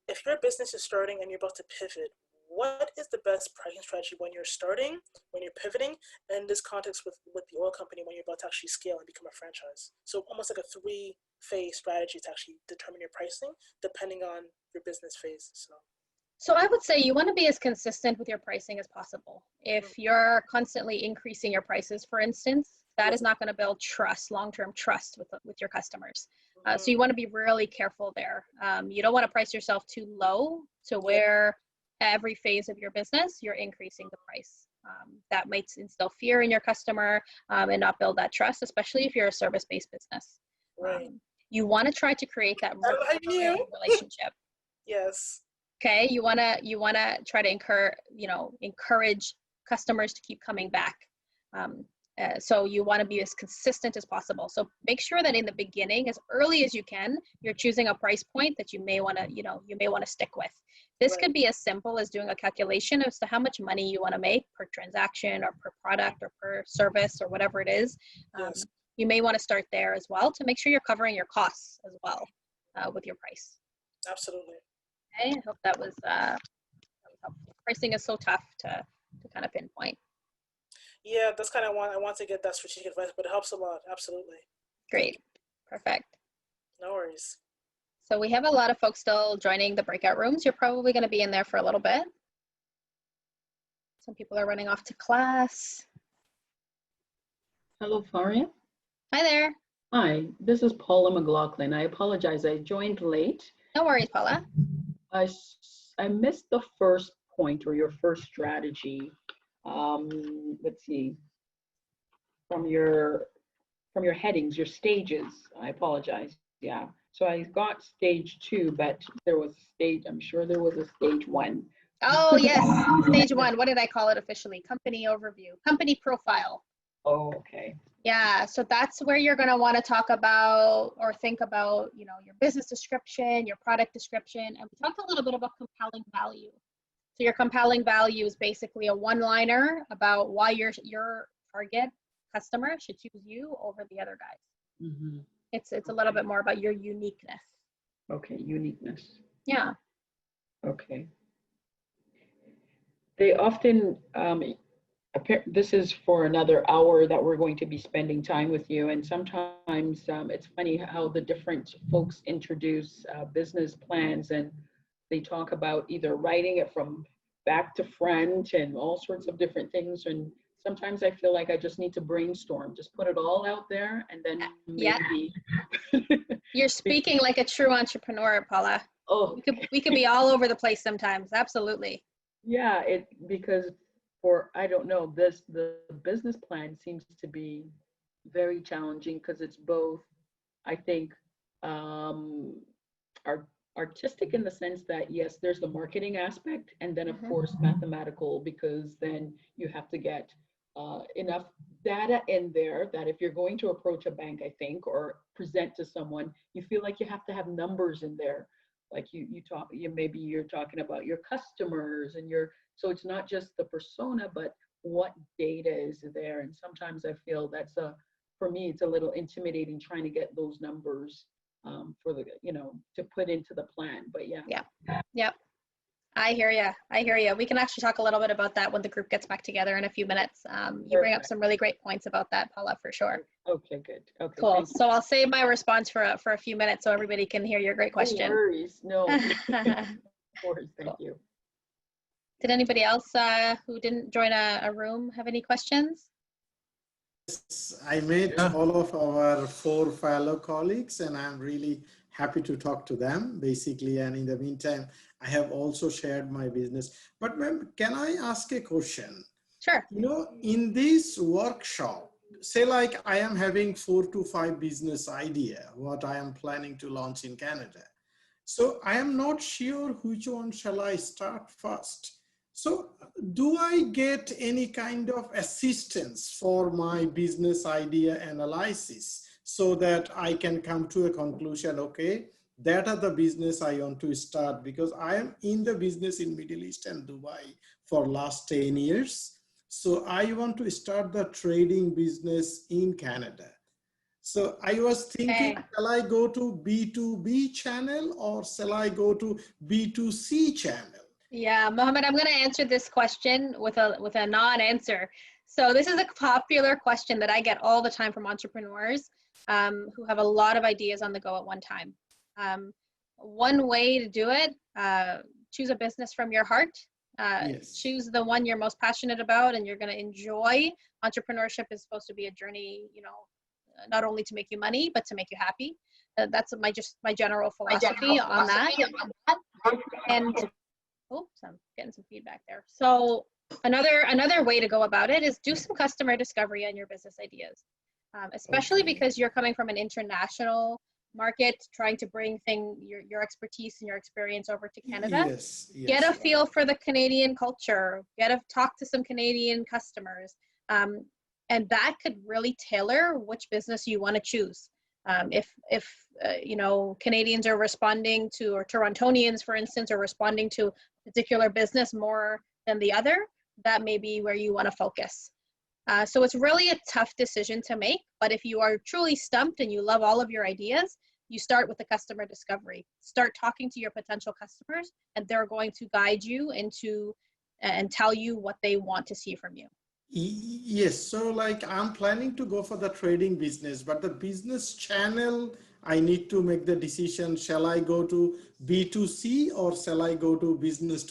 Speaker 4: if your business is starting and you're about to pivot, what is the best pricing strategy when you're starting, when you're pivoting, and in this context with the oil company when you're about to actually scale and become a franchise? So almost like a 3-phase strategy to actually determine your pricing depending on your business phase.
Speaker 2: So I would say you want to be as consistent with your pricing as possible. If you're constantly increasing your prices, for instance, that is not going to build trust, long-term trust with your customers. So you want to be really careful there. You don't want to price yourself too low to where every phase of your business, you're increasing the price. That might instill fear in your customer and not build that trust, especially if you're a service-based business.
Speaker 4: Right.
Speaker 2: You want to try to create that relationship.
Speaker 4: Yes.
Speaker 2: Okay, you wanna try to encourage customers to keep coming back. So you want to be as consistent as possible. So make sure that in the beginning, as early as you can, you're choosing a price point that you may want to stick with. This could be as simple as doing a calculation as to how much money you want to make per transaction or per product or per service or whatever it is. You may want to start there as well to make sure you're covering your costs as well with your price.
Speaker 4: Absolutely.
Speaker 2: Okay, I hope that was helpful. Pricing is so tough to kind of pinpoint.
Speaker 4: Yeah, that's kind of I want to get that strategic advice, but it helps a lot. Absolutely.
Speaker 2: Great. Perfect.
Speaker 4: No worries.
Speaker 2: So we have a lot of folks still joining the breakout rooms. You're probably going to be in there for a little bit. Some people are running off to class.
Speaker 13: Hello, Faria.
Speaker 2: Hi there.
Speaker 13: Hi, this is Paula McLaughlin. I apologize. I joined late.
Speaker 2: No worries, Paula.
Speaker 13: I missed the first point or your first strategy. Let's see. From your headings, your stages. I apologize. Yeah. So I got stage 2, but there was I'm sure there was a stage 1.
Speaker 2: Oh, yes. Stage 1. What did I call it officially? Company overview, company profile.
Speaker 13: Oh, okay.
Speaker 2: Yeah. So that's where you're going to want to talk about or think about, your business description, your product description. And we talked a little bit about compelling value. So your compelling value is basically a one-liner about why your target customer should choose you over the other guys.
Speaker 13: Mm-hmm.
Speaker 2: It's a little bit more about your uniqueness.
Speaker 13: Okay, uniqueness.
Speaker 2: Yeah.
Speaker 13: Okay. They often, this is for another hour that we're going to be spending time with you. And sometimes it's funny how the different folks introduce business plans, and they talk about either writing it from back to front and all sorts of different things. And sometimes I feel like I just need to brainstorm, just put it all out there, and then maybe.
Speaker 2: You're speaking like a true entrepreneur, Paula.
Speaker 13: Oh,
Speaker 2: we could be all over the place sometimes. Absolutely.
Speaker 13: Yeah, because for, I don't know, this, the business plan seems to be very challenging because it's both, I think, are artistic in the sense that, yes, there's the marketing aspect, and then of course mathematical, because then you have to get enough data in there that if you're going to approach a bank, I think, or present to someone, you feel like you have to have numbers in there. Like maybe you're talking about your customers and so it's not just the persona, but what data is there. And sometimes I feel for me, it's a little intimidating trying to get those numbers for to put into the plan. But yeah.
Speaker 2: Yep. I hear you. We can actually talk a little bit about that when the group gets back together in a few minutes. You bring up some really great points about that, Paula, for sure.
Speaker 13: Okay, good. Okay,
Speaker 2: cool. So I'll save my response for a few minutes so everybody can hear your great question.
Speaker 13: No worries. No. Of course. Thank you.
Speaker 2: Did anybody else who didn't join a room have any questions?
Speaker 14: I met all of our 4 fellow colleagues, and I'm really happy to talk to them, basically. And in the meantime, I have also shared my business. But ma'am, can I ask a question?
Speaker 2: Sure.
Speaker 14: In this workshop, say like I am having 4 to 5 business idea, what I am planning to launch in Canada. So I am not sure which one shall I start first. So do I get any kind of assistance for my business idea analysis so that I can come to a conclusion, okay, that are the business I want to start, because I am in the business in Middle East and Dubai for last 10 years. So I want to start the trading business in Canada. So I was thinking, shall I go to B2B channel or shall I go to B2C channel?
Speaker 2: Yeah, Mohammed, I'm going to answer this question with a non-answer. So this is a popular question that I get all the time from entrepreneurs who have a lot of ideas on the go at one time. One way to do it, choose a business from your heart. Choose the one you're most passionate about and you're going to enjoy. Entrepreneurship is supposed to be a journey, not only to make you money, but to make you happy. That's my general philosophy on that. And oops, I'm getting some feedback there. So another way to go about it is do some customer discovery on your business ideas, especially because you're coming from an international market, trying to bring your expertise and your experience over to Canada. Get a feel for the Canadian culture, talk to some Canadian customers, and that could really tailor which business you want to choose. If Canadians are responding to, or Torontonians, for instance, are responding to a particular business more than the other, that may be where you want to focus. So it's really a tough decision to make, but if you are truly stumped and you love all of your ideas, you start with the customer discovery. Start talking to your potential customers, and they're going to guide you into and tell you what they want to see from you.
Speaker 14: Yes, so like I'm planning to go for the trading business, but the business channel, I need to make the decision, shall I go to B2C or shall I go to business,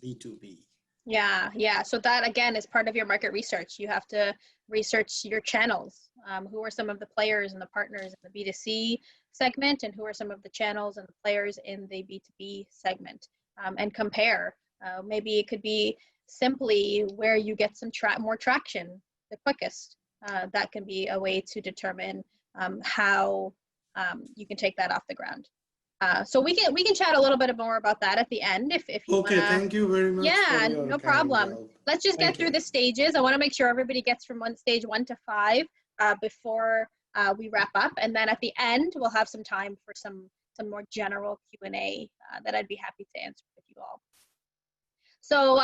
Speaker 14: B2B?
Speaker 2: Yeah. So that again is part of your market research. You have to research your channels. Who are some of the players and the partners in the B2C segment, and who are some of the channels and the players in the B2B segment, and compare. Maybe it could be simply where you get some more traction the quickest. That can be a way to determine how you can take that off the ground. So we can chat a little bit more about that at the end if you
Speaker 14: okay wanna. Thank you very much.
Speaker 2: Yeah, no problem. Let's just get through the stages. I want to make sure everybody gets from stage 1 to 5 before we wrap up, and then at the end we'll have some time for some more general Q&A that I'd be happy to answer with you all. So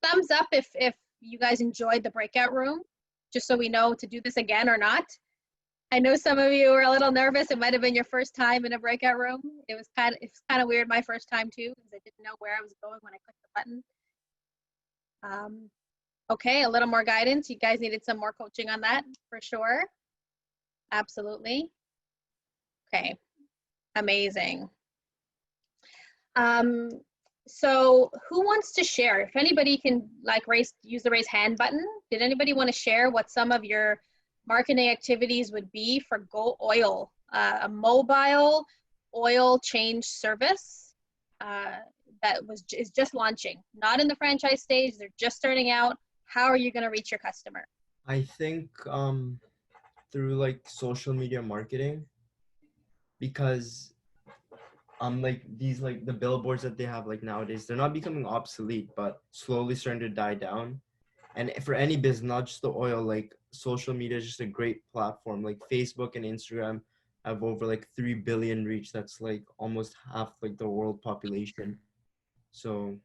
Speaker 2: thumbs up if you guys enjoyed the breakout room, just so we know to do this again or not. I know some of you were a little nervous. It might have been your first time in a breakout room. It's kind of weird my first time too, because I didn't know where I was going when I clicked the button. Okay, a little more guidance. You guys needed some more coaching on that for sure. Absolutely. Okay, amazing. So who wants to share? If anybody can use the raise hand button. Did anybody want to share what some of your marketing activities would be for Go Oil, a mobile oil change service that is just launching, not in the franchise stage, they're just starting out. How are you going to reach your customer?
Speaker 15: I think through like social media marketing, because like these like the billboards that they have like nowadays, they're not becoming obsolete, but slowly starting to die down. And for any business, not just the oil, like social media is just a great platform. Like Facebook and Instagram have over like 3 billion reach. That's like almost half like the world population. So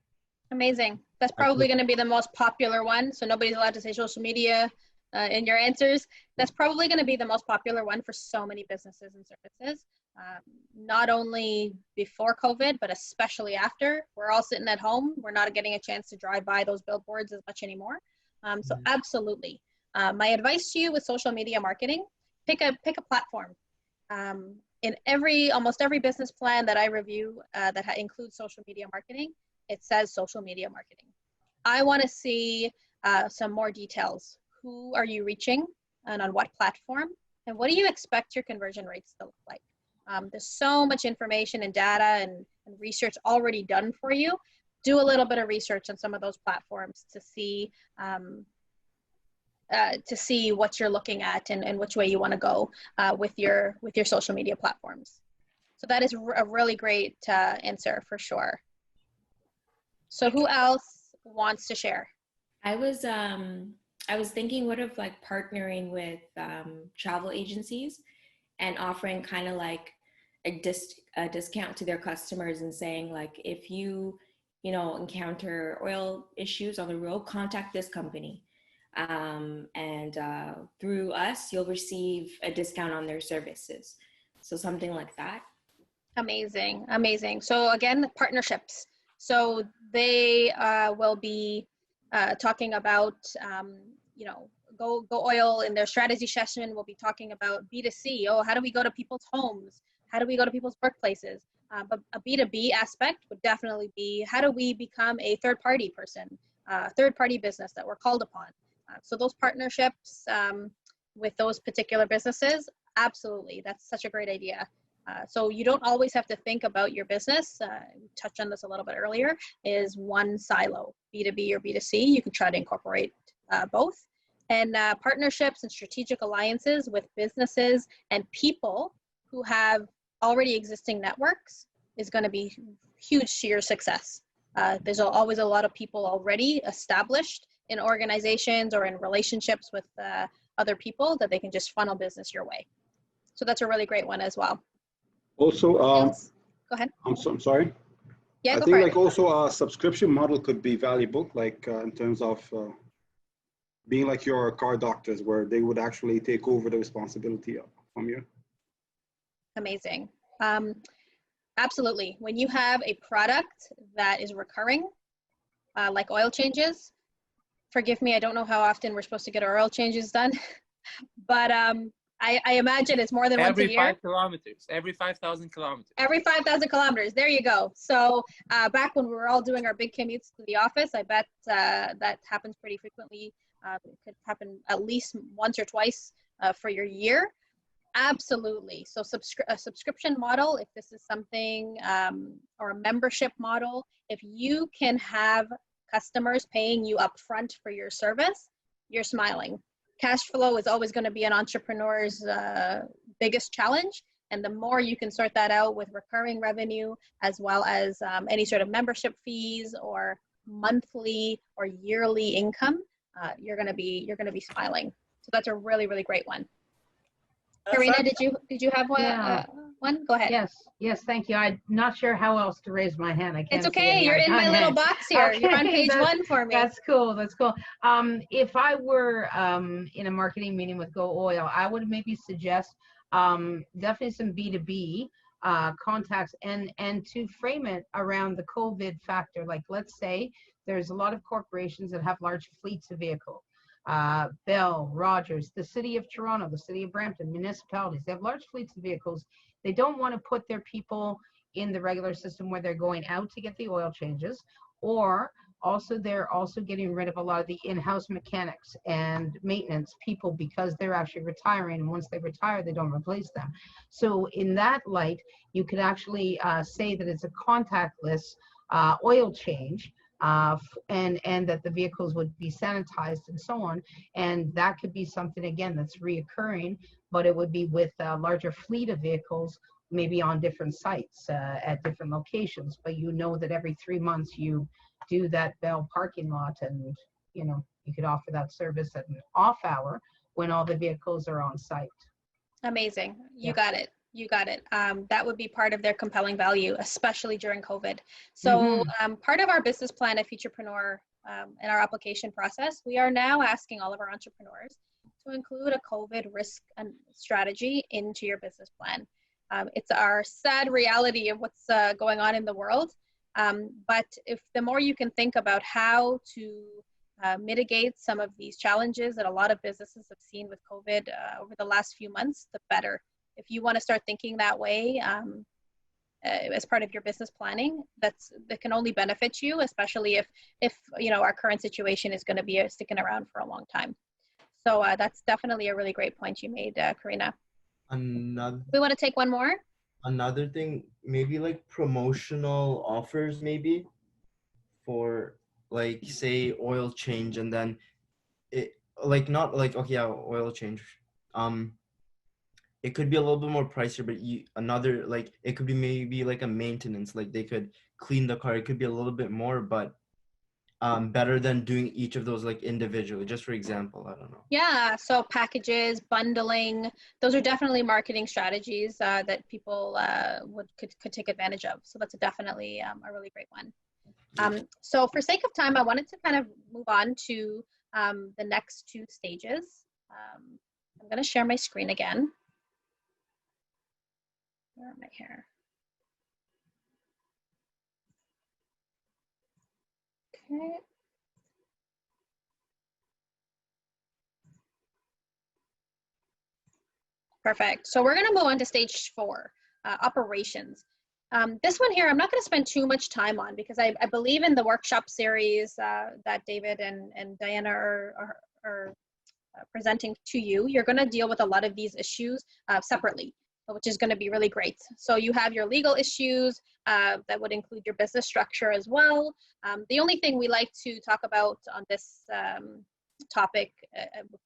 Speaker 2: amazing. That's probably going to be the most popular one. So nobody's allowed to say social media in your answers. That's probably going to be the most popular one for so many businesses and services. Not only before COVID, but especially after. We're all sitting at home. We're not getting a chance to drive by those billboards as much anymore. So absolutely. My advice to you with social media marketing, pick a platform. In almost every business plan that I review that includes social media marketing, it says social media marketing. I want to see some more details. Who are you reaching and on what platform? And what do you expect your conversion rates to look like? There's so much information and data and research already done for you. Do a little bit of research on some of those platforms to see what you're looking at and which way you want to go with your social media platforms. So that is a really great answer for sure. So who else wants to share?
Speaker 16: I was thinking, what if like partnering with travel agencies and offering kind of like a discount to their customers and saying like, if you encounter oil issues on the road, contact this company. And through us, you'll receive a discount on their services. So something like that. Amazing.
Speaker 2: Amazing. So again, partnerships. So they will be talking about, Go Oil in their strategy session. We'll be talking about B2C. Oh, how do we go to people's homes? How do we go to people's workplaces? But a B2B aspect would definitely be, how do we become a third-party person, third-party business that we're called upon? So those partnerships with those particular businesses, absolutely, that's such a great idea. So you don't always have to think about your business. We touched on this a little bit earlier, is one silo, B2B or B2C. You can try to incorporate both. And partnerships and strategic alliances with businesses and people who have already existing networks is going to be huge to your success. There's always a lot of people already established in organizations or in relationships with other people that they can just funnel business your way. So that's a really great one as well.
Speaker 17: Also,
Speaker 2: go ahead.
Speaker 17: I'm sorry.
Speaker 2: Yeah,
Speaker 17: I think like also a subscription model could be valuable, like in terms of being like your car doctors, where they would actually take over the responsibility from you.
Speaker 2: Amazing. Absolutely. When you have a product that is recurring, like oil changes, forgive me, I don't know how often we're supposed to get our oil changes done, but I imagine it's more than once a year.
Speaker 8: Every 5 kilometers, every 5,000 kilometers.
Speaker 2: Every 5,000 kilometers, there you go. So back when we were all doing our big commutes to the office, I bet that happens pretty frequently. It could happen at least once or twice for your year. Absolutely. So a subscription model, if this is something, or a membership model, if you can have customers paying you upfront for your service, you're smiling. Cash flow is always going to be an entrepreneur's biggest challenge. And the more you can sort that out with recurring revenue, as well as any sort of membership fees or monthly or yearly income, you're going to be smiling. So that's a really, really great one. Karina, did you have one?
Speaker 18: Yeah.
Speaker 2: One? Go ahead.
Speaker 18: Yes, thank you. I'm not sure how else to raise my hand. I can't.
Speaker 2: It's okay. You're in my little box here.
Speaker 18: Okay,
Speaker 2: you're on page 1 for me.
Speaker 18: That's cool. That's cool. If I were in a marketing meeting with Go Oil, I would maybe suggest definitely some B2B contacts and to frame it around the COVID factor. Like, let's say there's a lot of corporations that have large fleets of vehicles. Bell, Rogers, the city of Toronto, the city of Brampton, municipalities, they have large fleets of vehicles. They don't want to put their people in the regular system where they're going out to get the oil changes, or Also, they're also getting rid of a lot of the in-house mechanics and maintenance people because they're actually retiring. And once they retire, they don't replace them. So in that light, you could actually say that it's a contactless oil change, and that the vehicles would be sanitized and so on. And that could be something, again, that's reoccurring, but it would be with a larger fleet of vehicles, maybe on different sites at different locations. But you know that every 3 months you do that Bell parking lot, and you could offer that service at an off hour when all the vehicles are on site.
Speaker 2: Amazing. You
Speaker 18: Yeah.
Speaker 2: got it. You got it. That would be part of their compelling value, especially during COVID. So part of our business plan at Futurpreneur, in our application process, we are now asking all of our entrepreneurs to include a COVID risk and strategy into your business plan. It's our sad reality of what's going on in the world. But if the more you can think about how to mitigate some of these challenges that a lot of businesses have seen with COVID over the last few months, the better. If you want to start thinking that way as part of your business planning, that can only benefit you, especially if our current situation is going to be sticking around for a long time. So that's definitely a really great point you made, Karina. We want to take one more.
Speaker 15: Another thing, maybe like promotional offers, maybe for like say oil change, and then it like not like okay, yeah, oil change. It could be a little bit more pricier, but another like it could be maybe like a maintenance, like they could clean the car. It could be a little bit more, but better than doing each of those like individually. Just for example, I don't know.
Speaker 2: Yeah, so packages, bundling, those are definitely marketing strategies that people could take advantage of. So that's definitely a really great one. So for sake of time, I wanted to kind of move on to the next two stages. I'm going to share my screen again. Where am I here? Okay. Perfect. So we're going to move on to stage 4, operations. This one here, I'm not going to spend too much time on because I believe in the workshop series that David and Diana are presenting to you. You're going to deal with a lot of these issues separately, which is going to be really great. So you have your legal issues that would include your business structure as well. The only thing we like to talk about on this topic,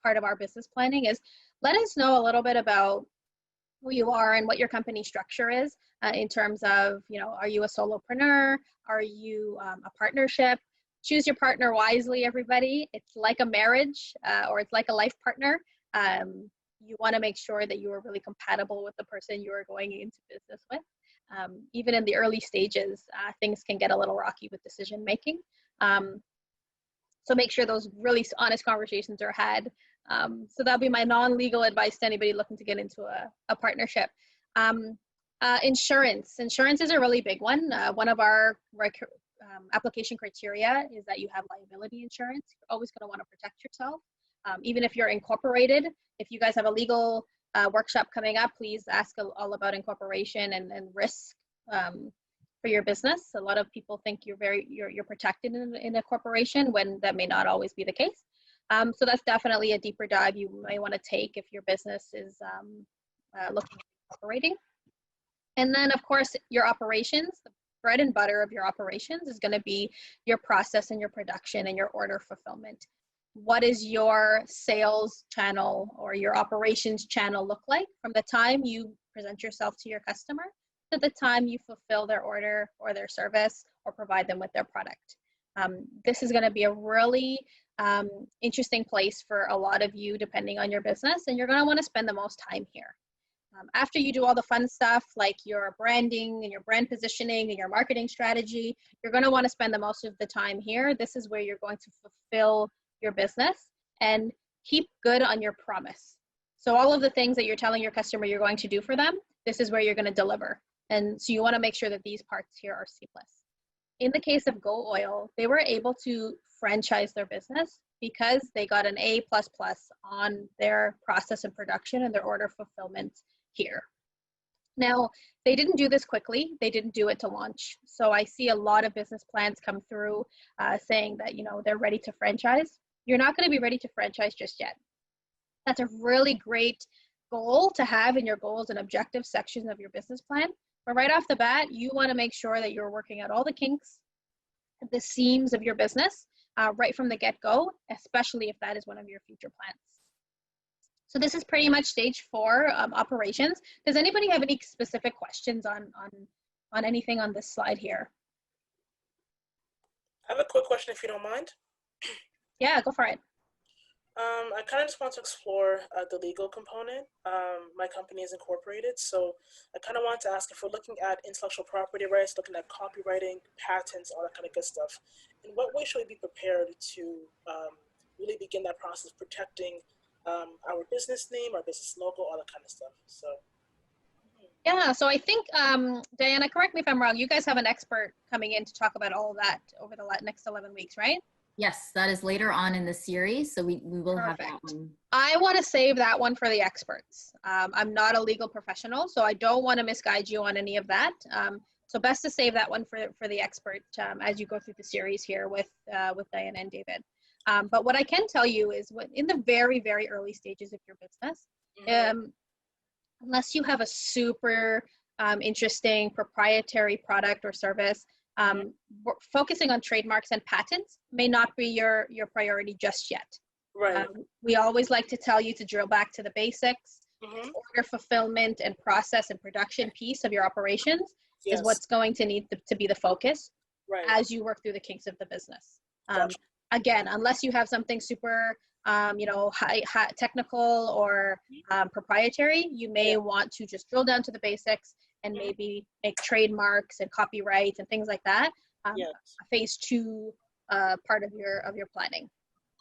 Speaker 2: part of our business planning, is let us know a little bit about who you are and what your company structure is in terms of, are you a solopreneur? Are you a partnership? Choose your partner wisely, everybody. It's like a marriage or it's like a life partner. You want to make sure that you are really compatible with the person you are going into business with. Even in the early stages, things can get a little rocky with decision making. So make sure those really honest conversations are had. So that'll be my non-legal advice to anybody looking to get into a partnership. Insurance. Insurance is a really big one. One of our application criteria is that you have liability insurance. You're always going to want to protect yourself. Even if you're incorporated, if you guys have a legal workshop coming up, please ask all about incorporation and risk for your business. A lot of people think you're protected in a corporation when that may not always be the case. So that's definitely a deeper dive you may want to take if your business is looking at incorporating. And then, of course, your operations. The bread and butter of your operations is going to be your process and your production and your order fulfillment. What is your sales channel or your operations channel look like from the time you present yourself to your customer to the time you fulfill their order or their service or provide them with their product? This is going to be a really interesting place for a lot of you depending on your business, and you're going to want to spend the most time here. After you do all the fun stuff like your branding and your brand positioning and your marketing strategy, you're going to want to spend the most of the time here. This is where you're going to fulfill your business and keep good on your promise. So all of the things that you're telling your customer you're going to do for them, this is where you're going to deliver. And so you want to make sure that these parts here are seamless. In the case of Go Oil, they were able to franchise their business because they got an A++ on their process and production and their order fulfillment here. Now, they didn't do this quickly. They didn't do it to launch. So I see a lot of business plans come through saying that, you know, they're ready to franchise. You're not going to be ready to franchise just yet. That's a really great goal to have in your goals and objectives section of your business plan. But right off the bat, you want to make sure that you're working out all the kinks, the seams of your business right from the get-go, especially if that is one of your future plans. So this is pretty much stage 4, operations. Does anybody have any specific questions on anything on this slide here?
Speaker 4: I have a quick question if you don't mind.
Speaker 2: Yeah, go for it.
Speaker 4: I kind of just want to explore the legal component. My company is incorporated, so I kind of want to ask, if we're looking at intellectual property rights, looking at copywriting, patents, all that kind of good stuff, in what way should we be prepared to really begin that process of protecting our business name, our business logo, all that kind of stuff? So.
Speaker 2: Yeah, so I think, Diana, correct me if I'm wrong, you guys have an expert coming in to talk about all of that over the next 11 weeks, right?
Speaker 1: Yes, that is later on in the series, so we will have that one.
Speaker 2: I want to save that one for the experts. I'm not a legal professional, so I don't want to misguide you on any of that. So best to save that one for the expert as you go through the series here with Diana and David. But what I can tell you is, in the very, very early stages of your business, unless you have a super interesting proprietary product or service, focusing on trademarks and patents may not be your priority just yet.
Speaker 4: Right.
Speaker 2: We always like to tell you to drill back to the basics. Order fulfillment and process and production piece of your operations is what's going to need to be the focus as you work through the kinks of the business. Again, unless you have something super high technical or proprietary, you may want to just drill down to the basics and maybe make trademarks and copyrights and things like that a phase 2 part of your planning.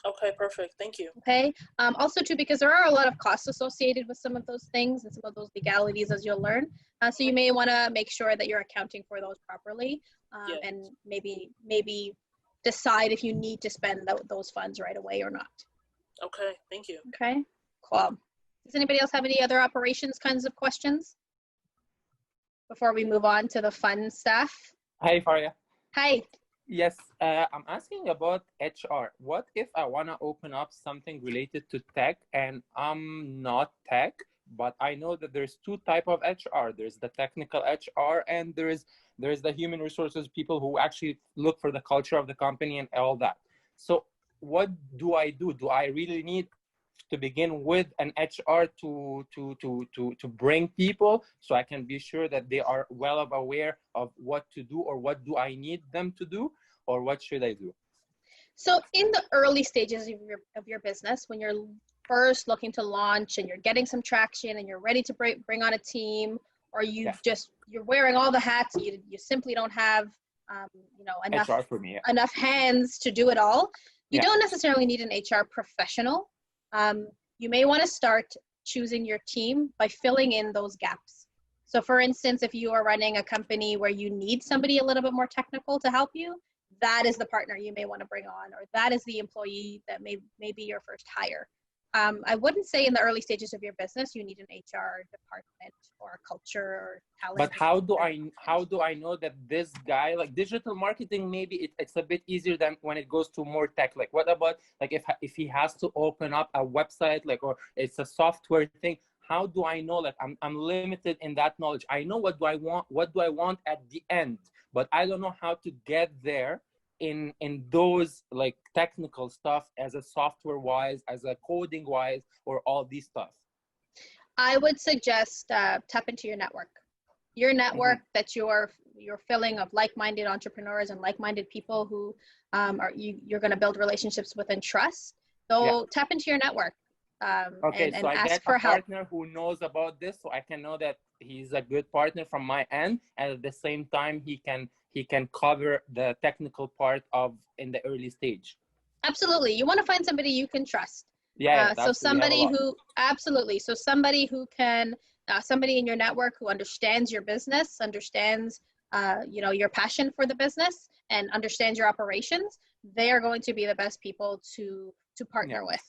Speaker 4: Okay, perfect. Thank you.
Speaker 2: Okay. Also too, because there are a lot of costs associated with some of those things and some of those legalities, as you'll learn. So you may want to make sure that you're accounting for those properly, and maybe decide if you need to spend those funds right away or not.
Speaker 4: Okay, thank you.
Speaker 2: Okay, cool. Does anybody else have any other operations kinds of questions before we move on to the fun stuff?
Speaker 8: Hi, Faria.
Speaker 2: Hi.
Speaker 8: Yes, I'm asking about HR. What if I want to open up something related to tech and I'm not tech, but I know that there's 2 types of HR. There's the technical HR and there's the human resources people who actually look for the culture of the company and all that. So what do I do? Do I really need to begin with an HR to bring people so I can be sure that they are well aware of what to do, or what do I need them to do, or what should I do?
Speaker 2: So in the early stages of your business, when you're first looking to launch and you're getting some traction and you're ready to bring on a team, or you're wearing all the hats, you simply don't have enough
Speaker 8: HR for me,
Speaker 2: enough hands to do it all. You don't necessarily need an HR professional. You may want to start choosing your team by filling in those gaps. So for instance, if you are running a company where you need somebody a little bit more technical to help you, that is the partner you may want to bring on, or that is the employee that may be your first hire. I wouldn't say in the early stages of your business you need an HR department or a culture or talent.
Speaker 8: But how do I know that this guy, like digital marketing, maybe it's a bit easier than when it goes to more tech. Like what about like if he has to open up a website, like, or it's a software thing? How do I know? Like I'm limited in that knowledge. I know what do I want at the end, but I don't know how to get there in those like technical stuff as a software wise, as a coding wise, or all these stuff.
Speaker 2: I would suggest tap into your network. Your network that you're filling of like-minded entrepreneurs and like-minded people who you're going to build relationships with and trust. So tap into your network.
Speaker 8: Okay,
Speaker 2: and
Speaker 8: so I
Speaker 2: ask
Speaker 8: get
Speaker 2: for
Speaker 8: a
Speaker 2: help.
Speaker 8: partner who knows about this, so I can know that he's a good partner from my end, and at the same time he can cover the technical part of in the early stage.
Speaker 2: Absolutely, you want to find somebody you can trust.
Speaker 8: Yeah,
Speaker 2: so somebody who can somebody in your network who understands your business, understands your passion for the business, and understands your operations. They are going to be the best people to partner with.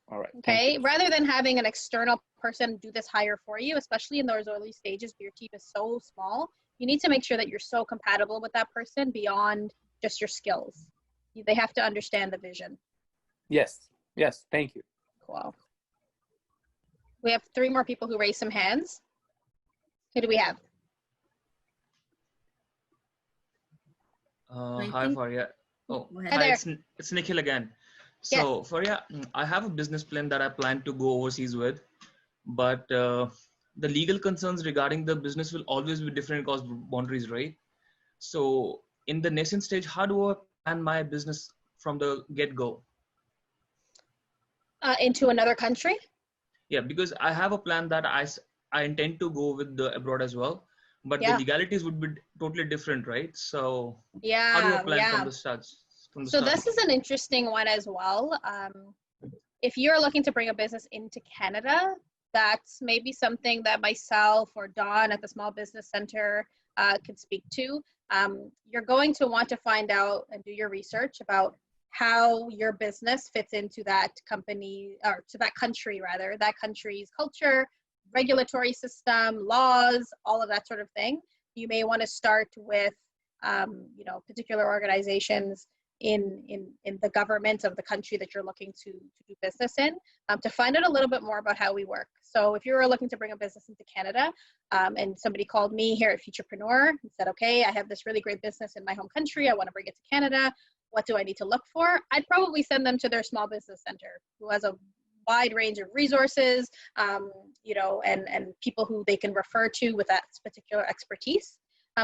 Speaker 8: All right.
Speaker 2: Okay, rather than having an external person do this hire for you, especially in those early stages where your team is so small. You need to make sure that you're so compatible with that person beyond just your skills. They have to understand the vision.
Speaker 19: Yes. Yes. Thank you.
Speaker 2: Cool. We have 3 more people who raised some hands. Who do we have?
Speaker 20: Hi, Faria. Oh,
Speaker 2: Hi
Speaker 20: hi,
Speaker 2: there.
Speaker 20: it's Nikhil again. So, Faria, I have a business plan that I plan to go overseas with, but the legal concerns regarding the business will always be different across boundaries, right? So, in the nascent stage, how do I plan my business from the get-go?
Speaker 2: Into another country?
Speaker 20: Yeah, because I have a plan that I intend to go with the abroad as well, but the legalities would be totally different, right? So how do I plan from the start?
Speaker 2: So this is an interesting one as well. If you're looking to bring a business into Canada, that's maybe something that myself or Dawn at the Small Business Center could speak to. You're going to want to find out and do your research about how your business fits into that company, or to that country rather, that country's culture, regulatory system, laws, all of that sort of thing. You may want to start with, particular organizations in the government of the country that you're looking to do business in, to find out a little bit more about how we work. So if you were looking to bring a business into Canada, and somebody called me here at Futurpreneur and said, okay, I have this really great business in my home country, I want to bring it to Canada, what do I need to look for? I'd probably send them to their small business center, who has a wide range of resources, and people who they can refer to with that particular expertise.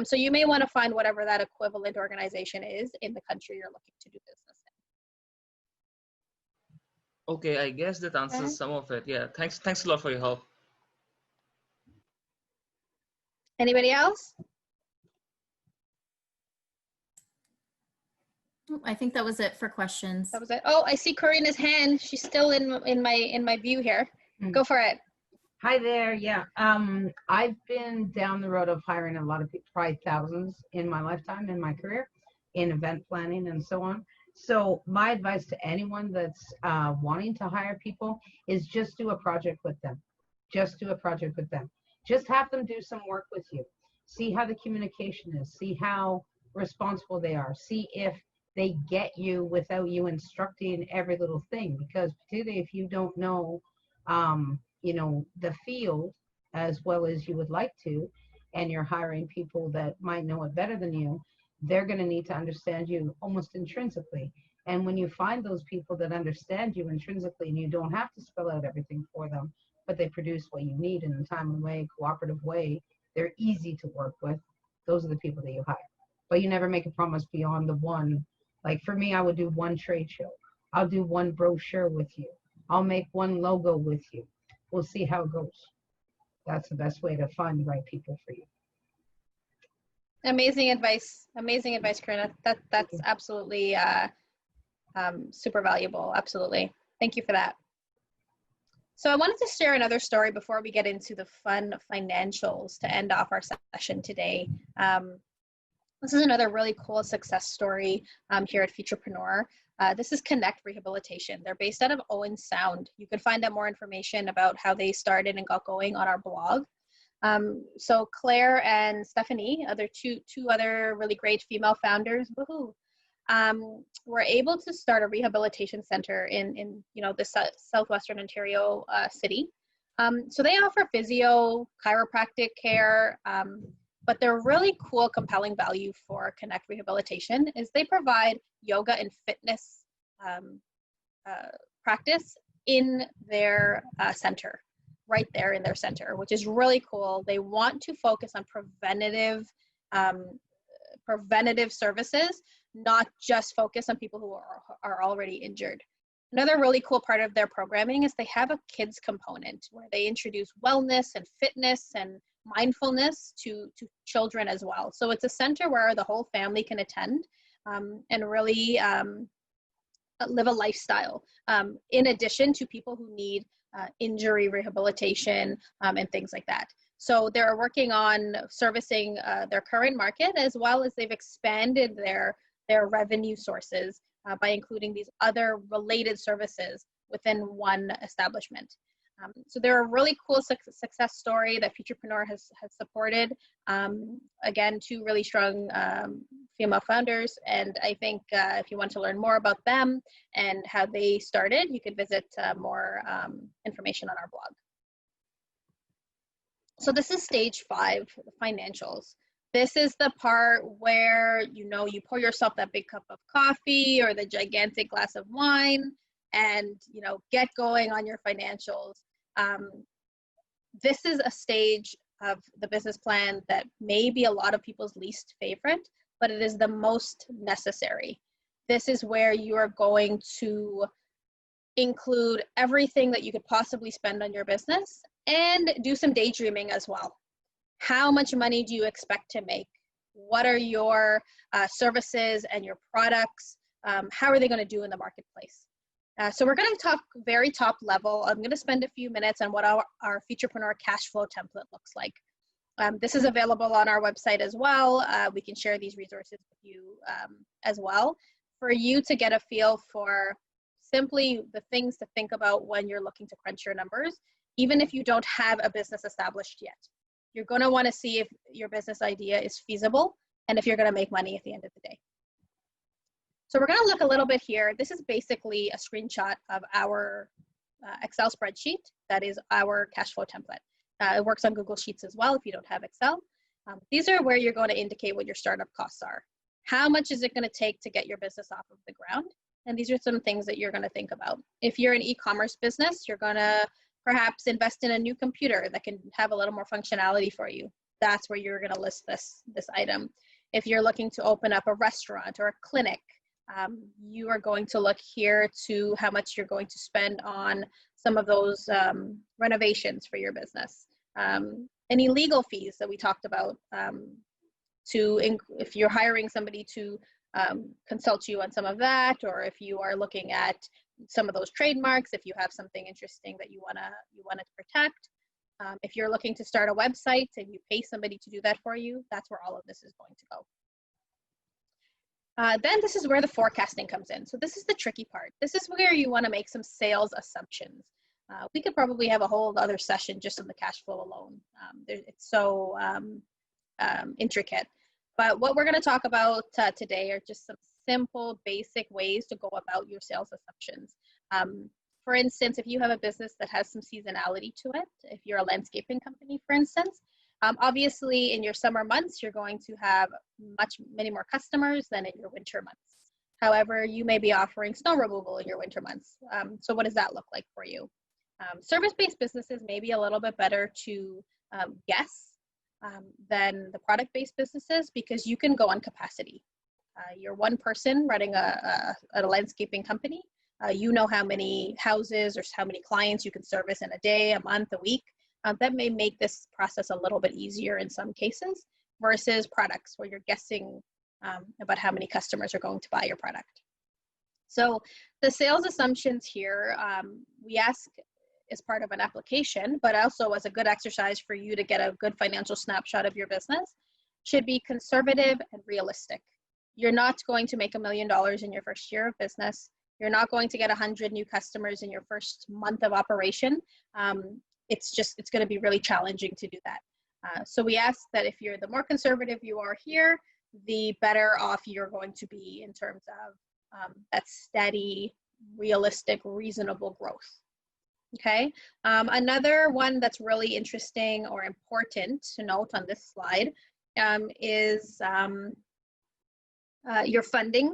Speaker 2: So you may want to find whatever that equivalent organization is in the country you're looking to do business in.
Speaker 20: Okay, I guess that answers some of it. Yeah, thanks a lot for your help.
Speaker 2: Anybody else?
Speaker 1: I think that was it for questions.
Speaker 2: That was it. Oh, I see Karina's hand. She's still in my view here. Go for it.
Speaker 18: Hi there. Yeah. I've been down the road of hiring a lot of people, probably thousands in my lifetime, in my career, in event planning and so on. So my advice to anyone that's wanting to hire people is just do a project with them. Just do a project with them. Just have them do some work with you. See how the communication is. See how responsible they are. See if they get you without you instructing every little thing. Because particularly if you don't know, the field as well as you would like to, and you're hiring people that might know it better than you, they're going to need to understand you almost intrinsically. And when you find those people that understand you intrinsically, and you don't have to spell out everything for them, but they produce what you need in a timely way, cooperative way, they're easy to work with, those are the people that you hire. But you never make a promise beyond the one. Like for me, I would do one trade show. I'll do one brochure with you. I'll make one logo with you. We'll see how it goes. That's the best way to find the right people for you.
Speaker 2: Amazing advice, Karina. That's absolutely super valuable. Absolutely. Thank you for that. So I wanted to share another story before we get into the fun financials to end off our session today. This is another really cool success story here at Futurpreneur. This is Connect Rehabilitation. They're based out of Owen Sound. You can find out more information about how they started and got going on our blog. So Claire and Stephanie, two other really great female founders, woohoo, were able to start a rehabilitation center in the southwestern Ontario city. So they offer physio, chiropractic care, but their really cool, compelling value for Connect Rehabilitation is they provide yoga and fitness practice in their center, right there in their center, which is really cool. They want to focus on preventative services, not just focus on people who are already injured. Another really cool part of their programming is they have a kids component where they introduce wellness and fitness and mindfulness to children as well. So it's a center where the whole family can attend and really live a lifestyle, in addition to people who need injury rehabilitation and things like that. So they're working on servicing their current market, as well as they've expanded their revenue sources by including these other related services within one establishment. So they're a really cool success story that Futurpreneur has supported. Again, two really strong female founders. And I think if you want to learn more about them and how they started, you could visit more information on our blog. So this is stage 5, the financials. This is the part where, you pour yourself that big cup of coffee or the gigantic glass of wine and, get going on your financials. This is a stage of the business plan that may be a lot of people's least favorite, but it is the most necessary. This is where you are going to include everything that you could possibly spend on your business and do some daydreaming as well. How much money do you expect to make? What are your services and your products? How are they going to do in the marketplace? So we're going to talk very top level. I'm going to spend a few minutes on what our Futurpreneur cash flow template looks like. This is available on our website as well. We can share these resources with you as well for you to get a feel for simply the things to think about when you're looking to crunch your numbers, even if you don't have a business established yet. You're going to want to see if your business idea is feasible and if you're going to make money at the end of the day. So we're going to look a little bit here. This is basically a screenshot of our Excel spreadsheet. That is our cash flow template. It works on Google Sheets as well if you don't have Excel. These are where you're going to indicate what your startup costs are. How much is it going to take to get your business off of the ground? And these are some things that you're going to think about. If you're an e-commerce business, you're going to perhaps invest in a new computer that can have a little more functionality for you. That's where you're going to list this item. If you're looking to open up a restaurant or a clinic, you are going to look here to how much you're going to spend on some of those renovations for your business. Any legal fees that we talked about, if you're hiring somebody to consult you on some of that, or if you are looking at some of those trademarks, if you have something interesting that you want to protect. If you're looking to start a website and you pay somebody to do that for you, that's where all of this is going to go. Then this is where the forecasting comes in. So this is the tricky part. This is where you want to make some sales assumptions. We could probably have a whole other session just on the cash flow alone. It's so intricate. But what we're going to talk about today are just some simple, basic ways to go about your sales assumptions. For instance, if you have a business that has some seasonality to it, if you're a landscaping company, for instance, obviously in your summer months, you're going to have many more customers than in your winter months. However, you may be offering snow removal in your winter months. So what does that look like for you? Service-based businesses may be a little bit better to guess than the product-based businesses because you can go on capacity. You're one person running a landscaping company. You know how many houses or how many clients you can service in a day, a month, a week. That may make this process a little bit easier in some cases versus products where you're guessing about how many customers are going to buy your product. So the sales assumptions here, we ask as part of an application, but also as a good exercise for you to get a good financial snapshot of your business, should be conservative and realistic. You're not going to make $1 million in your first year of business. You're not going to get 100 new customers in your first month of operation. It's going to be really challenging to do that. So we ask that if the more conservative you are here, the better off you're going to be in terms of that steady, realistic, reasonable growth. Okay. Another one that's really interesting or important to note on this slide is your funding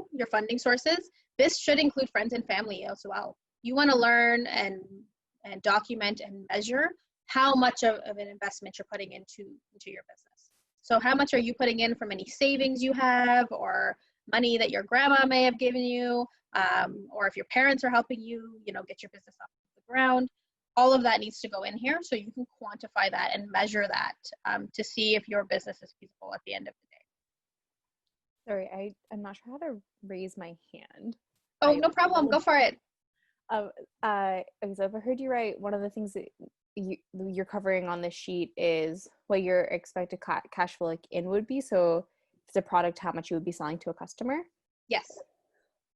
Speaker 2: sources. This should include friends and family as well. You want to learn and document and measure how much of an investment you're putting into your business. So how much are you putting in from any savings you have or money that your grandma may have given you, or if your parents are helping you, get your business off the ground. All of that needs to go in here so you can quantify that and measure that to see if your business is feasible at the end of the day.
Speaker 21: Sorry, I'm not sure how to raise my hand.
Speaker 2: Oh, no problem. Go for it.
Speaker 21: So if I heard you right, one of the things that you're covering on this sheet is what your expected cash flow in would be. So if it's a product, how much you would be selling to a customer?
Speaker 2: Yes.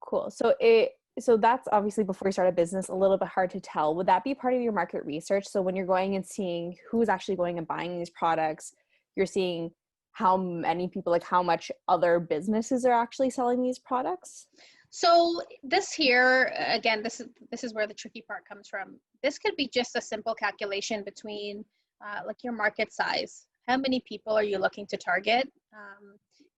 Speaker 21: Cool. So so that's obviously before you start a business, a little bit hard to tell. Would that be part of your market research? So when you're going and seeing who's actually going and buying these products, you're seeing how many people, like how much other businesses are actually selling these products?
Speaker 2: So this here, again, this is where the tricky part comes from. This could be just a simple calculation between like your market size. How many people are you looking to target?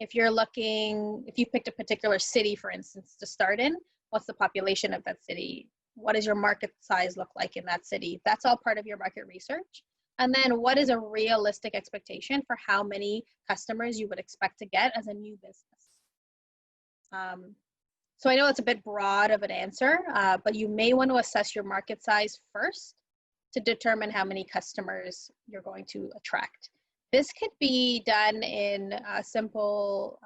Speaker 2: If you picked a particular city, for instance, to start in, what's the population of that city? What does your market size look like in that city? That's all part of your market research. And then what is a realistic expectation for how many customers you would expect to get as a new business? So I know it's a bit broad of an answer, but you may want to assess your market size first to determine how many customers you're going to attract. This could be done in a simple,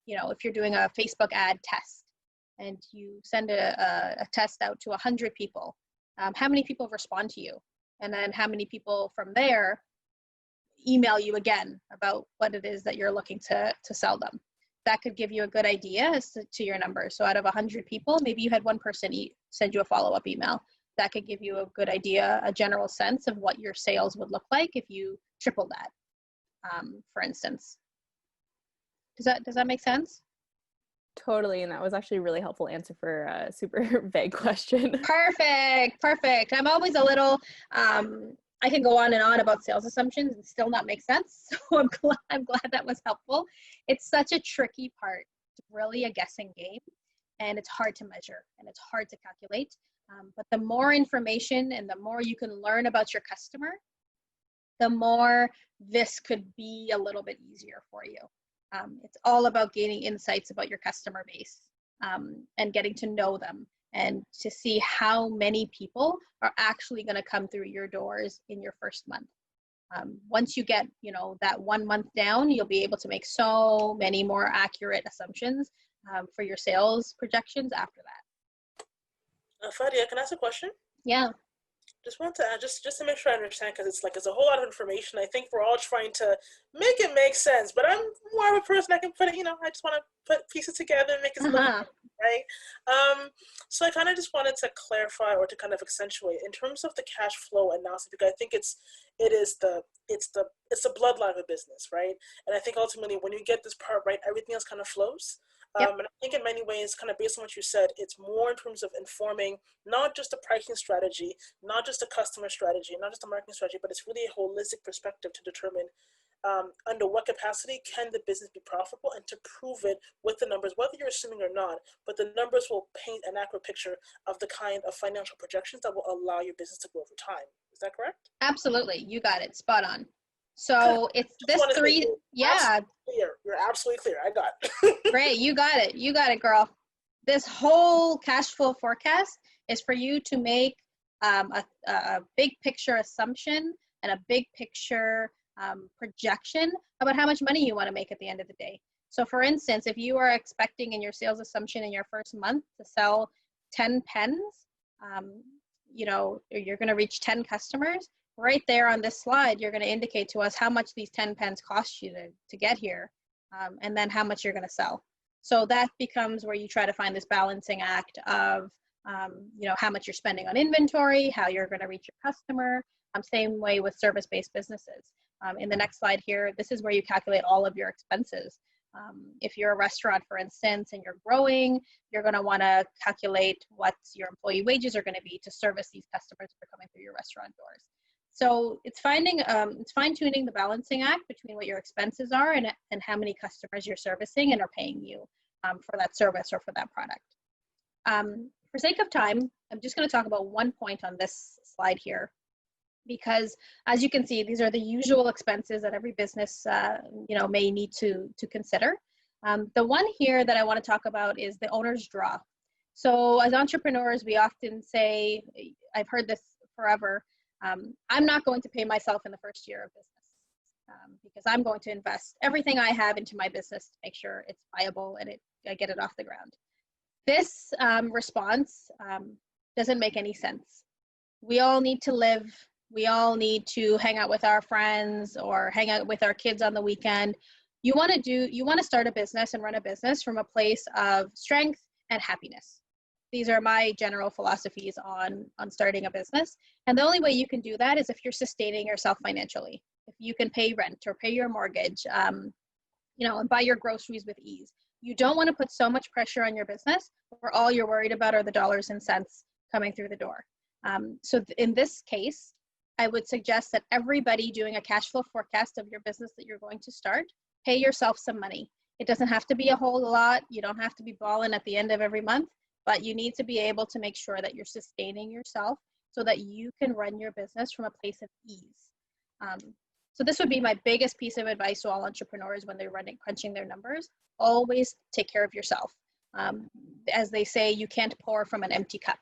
Speaker 2: if you're doing a Facebook ad test and you send a test out to 100 people, how many people respond to you? And then how many people from there email you again about what it is that you're looking to sell them? That could give you a good idea as to your numbers. So out of 100 people, maybe you had one person send you a follow-up email. That could give you a good idea, a general sense of what your sales would look like if you tripled that, for instance. Does that make sense?
Speaker 21: Totally, and that was actually a really helpful answer for a super vague question.
Speaker 2: Perfect. I'm always a little, I can go on and on about sales assumptions and still not make sense. So I'm glad that was helpful. It's such a tricky part. It's really a guessing game, and it's hard to measure and it's hard to calculate. But the more information and the more you can learn about your customer, the more this could be a little bit easier for you. It's all about gaining insights about your customer base and getting to know them and to see how many people are actually going to come through your doors in your first month. Once you get, that 1 month down, you'll be able to make so many more accurate assumptions for your sales projections after that.
Speaker 4: Fadia, can I ask a question?
Speaker 2: Yeah.
Speaker 4: Just want to add, just to make sure I understand, because it's a whole lot of information. I think we're all trying to make it make sense, but I'm more of a person that can put it, I just want to put pieces together and make it look right. So I kind of just wanted to clarify or to kind of accentuate in terms of the cash flow analysis, because I think it's the bloodline of a business, right? And I think ultimately when you get this part right, everything else kind of flows. And I think in many ways, kind of based on what you said, it's more in terms of informing not just a pricing strategy, not just a customer strategy, not just a marketing strategy, but it's really a holistic perspective to determine under what capacity can the business be profitable, and to prove it with the numbers, whether you're assuming or not, but the numbers will paint an accurate picture of the kind of financial projections that will allow your business to grow over time. Is that correct?
Speaker 2: Absolutely. You got it. Spot on. So it's this three. Yeah.
Speaker 4: You're absolutely clear. I got it.
Speaker 2: Great. You got it, girl. This whole cash flow forecast is for you to make a big picture assumption and a big picture projection about how much money you want to make at the end of the day. So for instance, if you are expecting in your sales assumption in your first month to sell 10 pens, you're going to reach 10 customers. Right there on this slide, you're going to indicate to us how much these 10 pens cost you to get here, and then how much you're going to sell. So that becomes where you try to find this balancing act of, how much you're spending on inventory, how you're going to reach your customer. Same way with service-based businesses. In the next slide here, this is where you calculate all of your expenses. If you're a restaurant, for instance, and you're growing, you're going to want to calculate what your employee wages are going to be to service these customers that are coming through your restaurant doors. So it's fine-tuning the balancing act between what your expenses are and how many customers you're servicing and are paying you for that service or for that product. For sake of time, I'm just going to talk about one point on this slide here, because as you can see, these are the usual expenses that every business may need to consider. The one here that I want to talk about is the owner's draw. So as entrepreneurs, we often say, I've heard this forever, I'm not going to pay myself in the first year of business because I'm going to invest everything I have into my business to make sure it's viable and I get it off the ground. This response doesn't make any sense. We all need to live. We all need to hang out with our friends or hang out with our kids on the weekend. You want to start a business and run a business from a place of strength and happiness. these are my general philosophies on starting a business. And the only way you can do that is if you're sustaining yourself financially. If you can pay rent or pay your mortgage, you know, and buy your groceries with ease. You don't want to put so much pressure on your business where all you're worried about are the dollars and cents coming through the door. So in this case, I would suggest that everybody doing a cash flow forecast of your business that you're going to start, pay yourself some money. It doesn't have to be a whole lot. You don't have to be balling at the end of every month, but you need to be able to make sure that you're sustaining yourself so that you can run your business from a place of ease. So this would be my biggest piece of advice to all entrepreneurs when they're crunching their numbers. Always take care of yourself. As they say, you can't pour from an empty cup.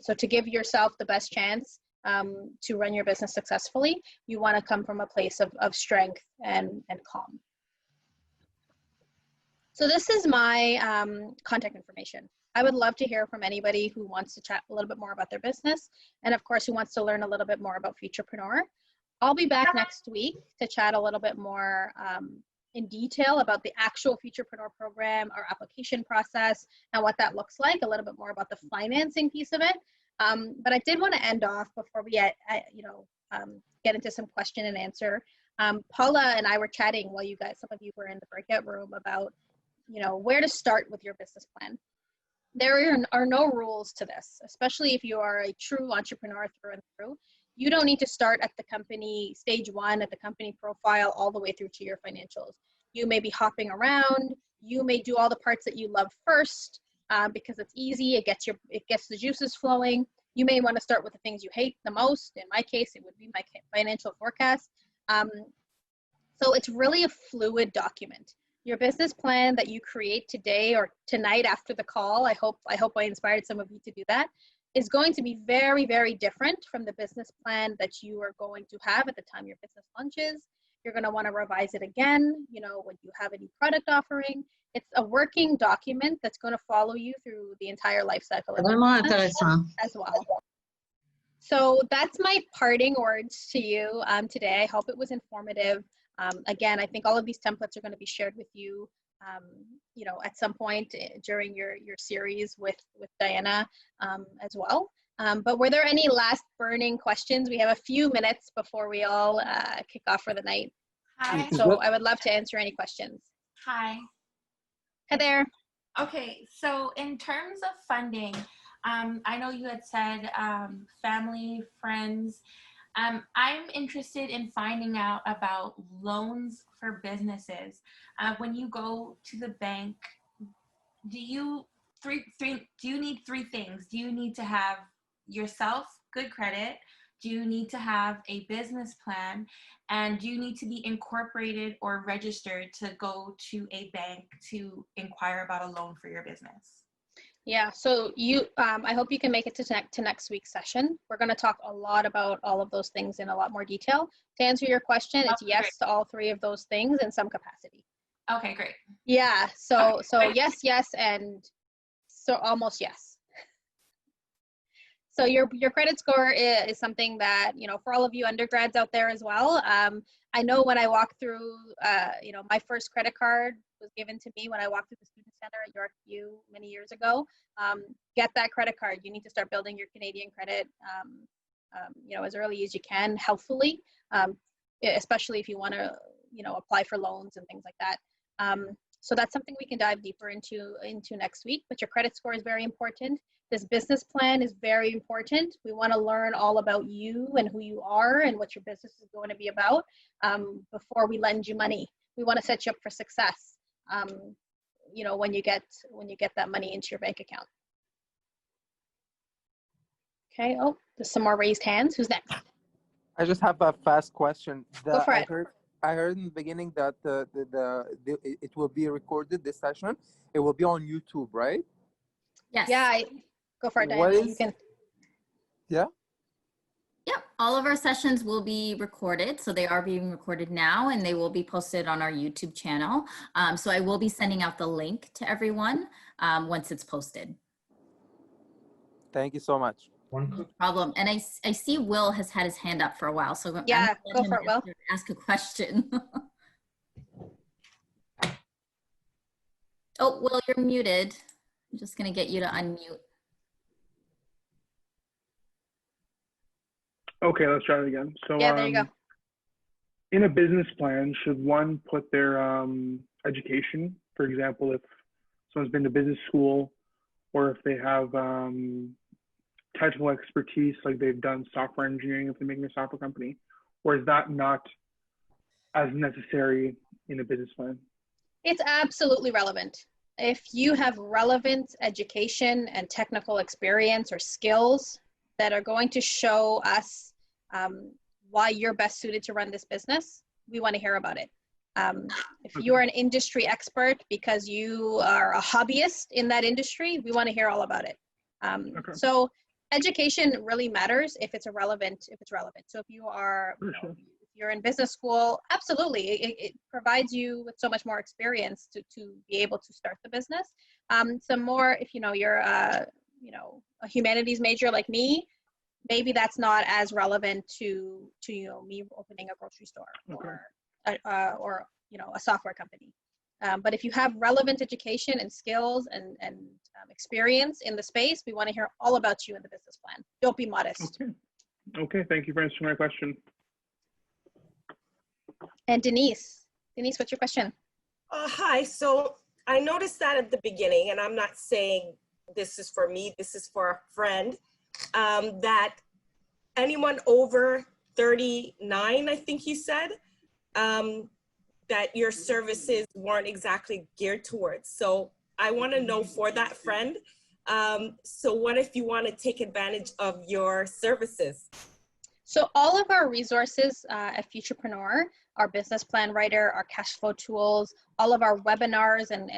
Speaker 2: So to give yourself the best chance to run your business successfully, you want to come from a place of strength and calm. So this is my contact information. I would love to hear from anybody who wants to chat a little bit more about their business, and of course, who wants to learn a little bit more about Futurpreneur. I'll be back next week to chat a little bit more in detail about the actual Futurpreneur program, our application process, and what that looks like, a little bit more about the financing piece of it. But I did want to end off before we get into some question and answer. Paula and I were chatting while you guys, some of you were in the breakout room, about where to start with your business plan. There are no rules to this, especially if you are a true entrepreneur through and through. You don't need to start at the company stage 1 at the company profile all the way through to your financials. You may be hopping around. You may do all the parts that you love first because it's easy. It gets the juices flowing. You may want to start with the things you hate the most. In my case, it would be my financial forecast. So it's really a fluid document. Your business plan that you create today or tonight after the call, I hope I inspired some of you to do that, is going to be very, very different from the business plan that you are going to have at the time your business launches. You're going to want to revise it again, when you have a new product offering. It's a working document that's going to follow you through the entire life cycle of your business as well. So that's my parting words to you today. I hope it was informative. Again, I think all of these templates are going to be shared with you at some point during your series with Diana as well. But were there any last burning questions? We have a few minutes before we all kick off for the night.
Speaker 5: Hi.
Speaker 2: So I would love to answer any questions.
Speaker 5: Hi.
Speaker 2: Hi there.
Speaker 5: Okay, so in terms of funding, I know you had said family, friends. I'm interested in finding out about loans for businesses. When you go to the bank, do you need 3 things? Do you need to have yourself good credit? Do you need to have a business plan? And do you need to be incorporated or registered to go to a bank to inquire about a loan for your business?
Speaker 2: Yeah, so I hope you can make it to next week's session. We're going to talk a lot about all of those things in a lot more detail. To answer your question, it's yes to all 3 of those things in some capacity.
Speaker 5: Okay, great.
Speaker 2: Yeah, so yes, and so almost yes. So your credit score is something that, for all of you undergrads out there as well. I know when I walked through, my first credit card was given to me when I walked through the student center at Yorkview many years ago. Get that credit card. You need to start building your Canadian credit, as early as you can, healthfully, especially if you want to, apply for loans and things like that. So that's something we can dive deeper into next week. But your credit score is very important. This business plan is very important. We want to learn all about you and who you are and what your business is going to be about before we lend you money. We want to set you up for success. When you get that money into your bank account. Okay. Oh, there's some more raised hands. Who's next?
Speaker 8: I just have a fast question.
Speaker 2: Go for it.
Speaker 8: I heard in the beginning that it will be recorded, this session. It will be on YouTube, right?
Speaker 1: Yes.
Speaker 2: Yeah. Go for it, Diana. You can.
Speaker 8: Yeah.
Speaker 1: Yep. All of our sessions will be recorded. So they are being recorded now and they will be posted on our YouTube channel. So I will be sending out the link to everyone once it's posted.
Speaker 8: Thank you so much.
Speaker 1: No problem. And I see Will has had his hand up for a while. So
Speaker 2: yeah, go for it, Will.
Speaker 1: Ask a question. Oh, Will, you're muted. I'm just going to get you to unmute.
Speaker 6: Okay, let's try it again. So,
Speaker 2: Yeah, there you go.
Speaker 6: in a business plan, should one put their education, for example, if someone's been to business school, or if they have technical expertise, like they've done software engineering if they're making a software company, or is that not as necessary in a business plan?
Speaker 2: It's absolutely relevant. If you have relevant education and technical experience or skills that are going to show us why you're best suited to run this business, we want to hear about it. If you're an industry expert because you are a hobbyist in that industry, we want to hear all about it. So education really matters if it's relevant. So if you are, if you're in business school, absolutely, it provides you with so much more experience to be able to start the business. Some more, if you're a humanities major like me, maybe that's not as relevant to me opening a grocery store or a software company. But if you have relevant education and skills and experience in the space, we want to hear all about you in the business plan. Don't be modest.
Speaker 6: Okay, thank you for answering my question.
Speaker 2: And Denise, what's your question?
Speaker 22: Hi, so I noticed that at the beginning, and I'm not saying this is for me, this is for a friend, that anyone over 39, I think you said, that your services weren't exactly geared towards. So I want to know for that friend, so what if you want to take advantage of your services?
Speaker 2: So all of our resources at Futurpreneur, our business plan writer, our cash flow tools, all of our webinars and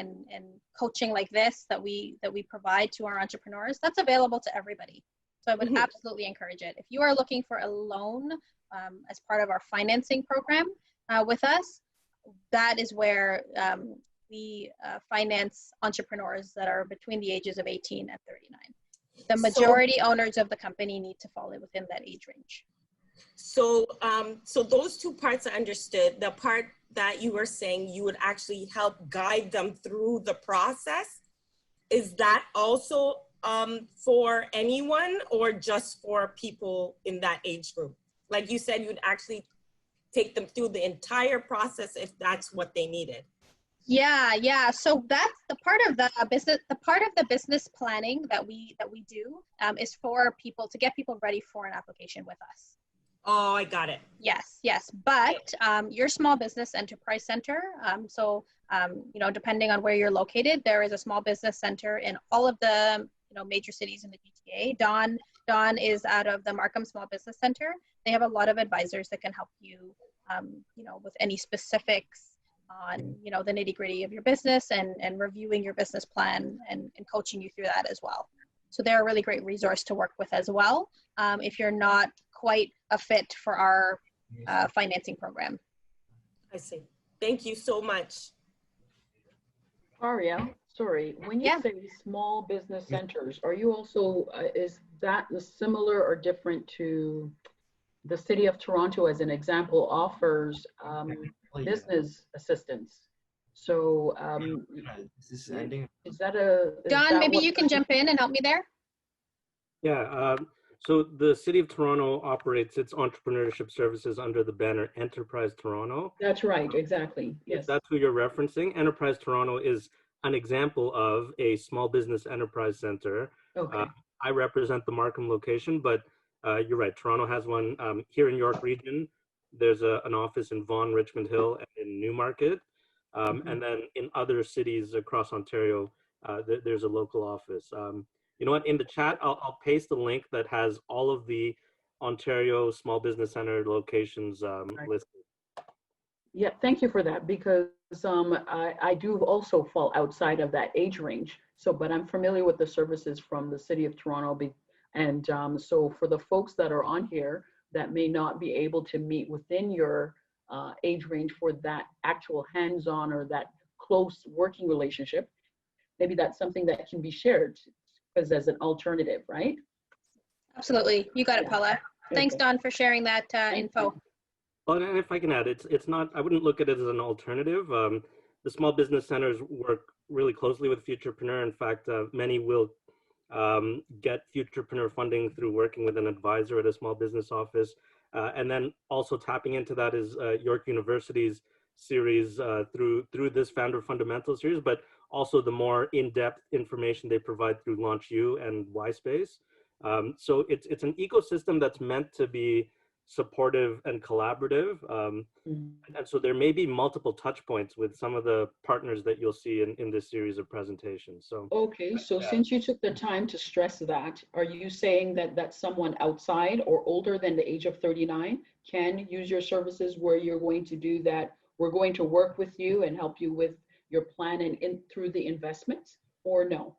Speaker 2: coaching like this that we provide to our entrepreneurs, that's available to everybody. So I would absolutely encourage it. If you are looking for a loan as part of our financing program with us, that is where we finance entrepreneurs that are between the ages of 18 and 39. The majority owners of the company need to fall within that age range.
Speaker 22: So, so those two parts I understood. The part that you were saying you would actually help guide them through the process, is that also for anyone or just for people in that age group? Like you said, you'd actually take them through the entire process if that's what they needed.
Speaker 2: Yeah. So that's the part of the business. The part of the business planning that we do is for people to get people ready for an application with us.
Speaker 22: Oh, I got it.
Speaker 2: Yes. But your small business enterprise center. Depending on where you're located, there is a small business center in all of the major cities in the GTA. Dawn is out of the Markham Small Business Center. They have a lot of advisors that can help you, with any specifics on, the nitty gritty of your business and reviewing your business plan and coaching you through that as well. So they're a really great resource to work with as well if you're not quite a fit for our financing program.
Speaker 22: I see. Thank you so much.
Speaker 13: Aria, sorry, when you say small business centers, are you also, is that similar or different to the City of Toronto, as an example, offers business assistance? So is that a...
Speaker 2: Don, maybe you can jump in and help me there.
Speaker 23: Yeah, so the City of Toronto operates its entrepreneurship services under the banner Enterprise Toronto.
Speaker 13: That's right, exactly. Yes.
Speaker 23: That's who you're referencing. Enterprise Toronto is an example of a small business enterprise center.
Speaker 13: Okay.
Speaker 23: I represent the Markham location, but you're right, Toronto has one here in York Region. There's an office in Vaughan, Richmond Hill, and in Newmarket. And then in other cities across Ontario, there's a local office. You know what, in the chat, I'll paste a link that has all of the Ontario Small Business Center locations listed.
Speaker 13: Yeah, thank you for that, because I do also fall outside of that age range. So, but I'm familiar with the services from the City of Toronto. And so for the folks that are on here that may not be able to meet within your age range for that actual hands-on or that close working relationship, maybe that's something that can be shared as an alternative, right?
Speaker 2: Absolutely. You got it, Paula. Thanks, Don, for sharing that info.
Speaker 23: Well, and if I can add, it's not, I wouldn't look at it as an alternative. The small business centers work really closely with Futurpreneur. In fact, many will get Futurpreneur funding through working with an advisor at a small business office. And then also tapping into that is York University's series through this Founder Fundamental series, but also the more in-depth information they provide through Launch U and YSpace. So it's an ecosystem that's meant to be supportive and collaborative. And so there may be multiple touch points with some of the partners that you'll see in this series of presentations. So
Speaker 13: okay, so since you took the time to stress that, are you saying that someone outside or older than the age of 39 can use your services where you're going to do that? We're going to work with you and help you with your plan and through the investments, or no?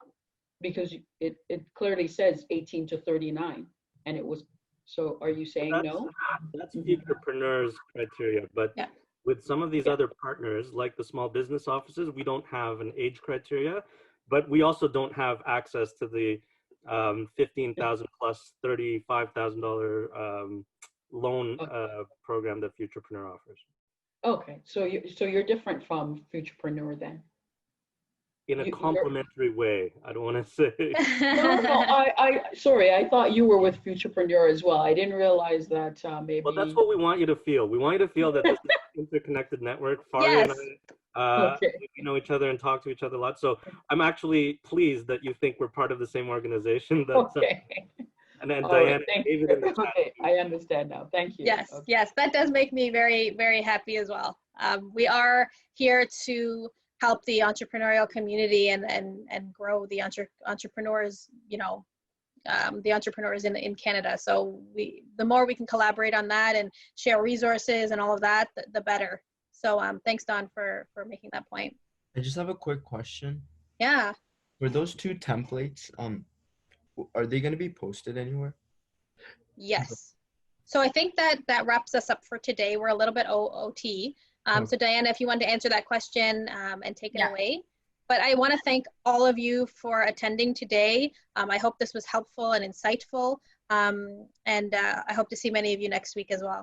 Speaker 13: Because it clearly says 18 to 39 and it was, so are you saying no?
Speaker 23: That's Futurepreneur's criteria, but with some of these other partners, like the small business offices, we don't have an age criteria, but we also don't have access to the $15,000 plus $35,000 loan program that Futurpreneur offers.
Speaker 13: Okay, so you're different from Futurpreneur then.
Speaker 23: In a complementary way, I don't want to say.
Speaker 13: No, sorry, I thought you were with Futurpreneur as well. I didn't realize that maybe.
Speaker 23: Well, that's what we want you to feel. We want you to feel that this is an interconnected network. Faria and I, we know each other and talk to each other a lot. So I'm actually pleased that you think we're part of the same organization. That, and then Diana, David in the chat.
Speaker 13: Okay, I understand now. Thank you.
Speaker 2: Yes, yes, that does make me very, very happy as well. We are here to help the entrepreneurial community and grow the entrepreneurs, you know, the entrepreneurs in Canada. So the more we can collaborate on that and share resources and all of that, the better. So thanks, Don, for making that point.
Speaker 15: I just have a quick question.
Speaker 2: Yeah.
Speaker 15: For those two templates, are they going to be posted anywhere?
Speaker 2: Yes. So I think that wraps us up for today. We're a little bit OT. So Diana, if you want to answer that question and take it away. But I want to thank all of you for attending today. I hope this was helpful and insightful. And I hope to see many of you next week as well.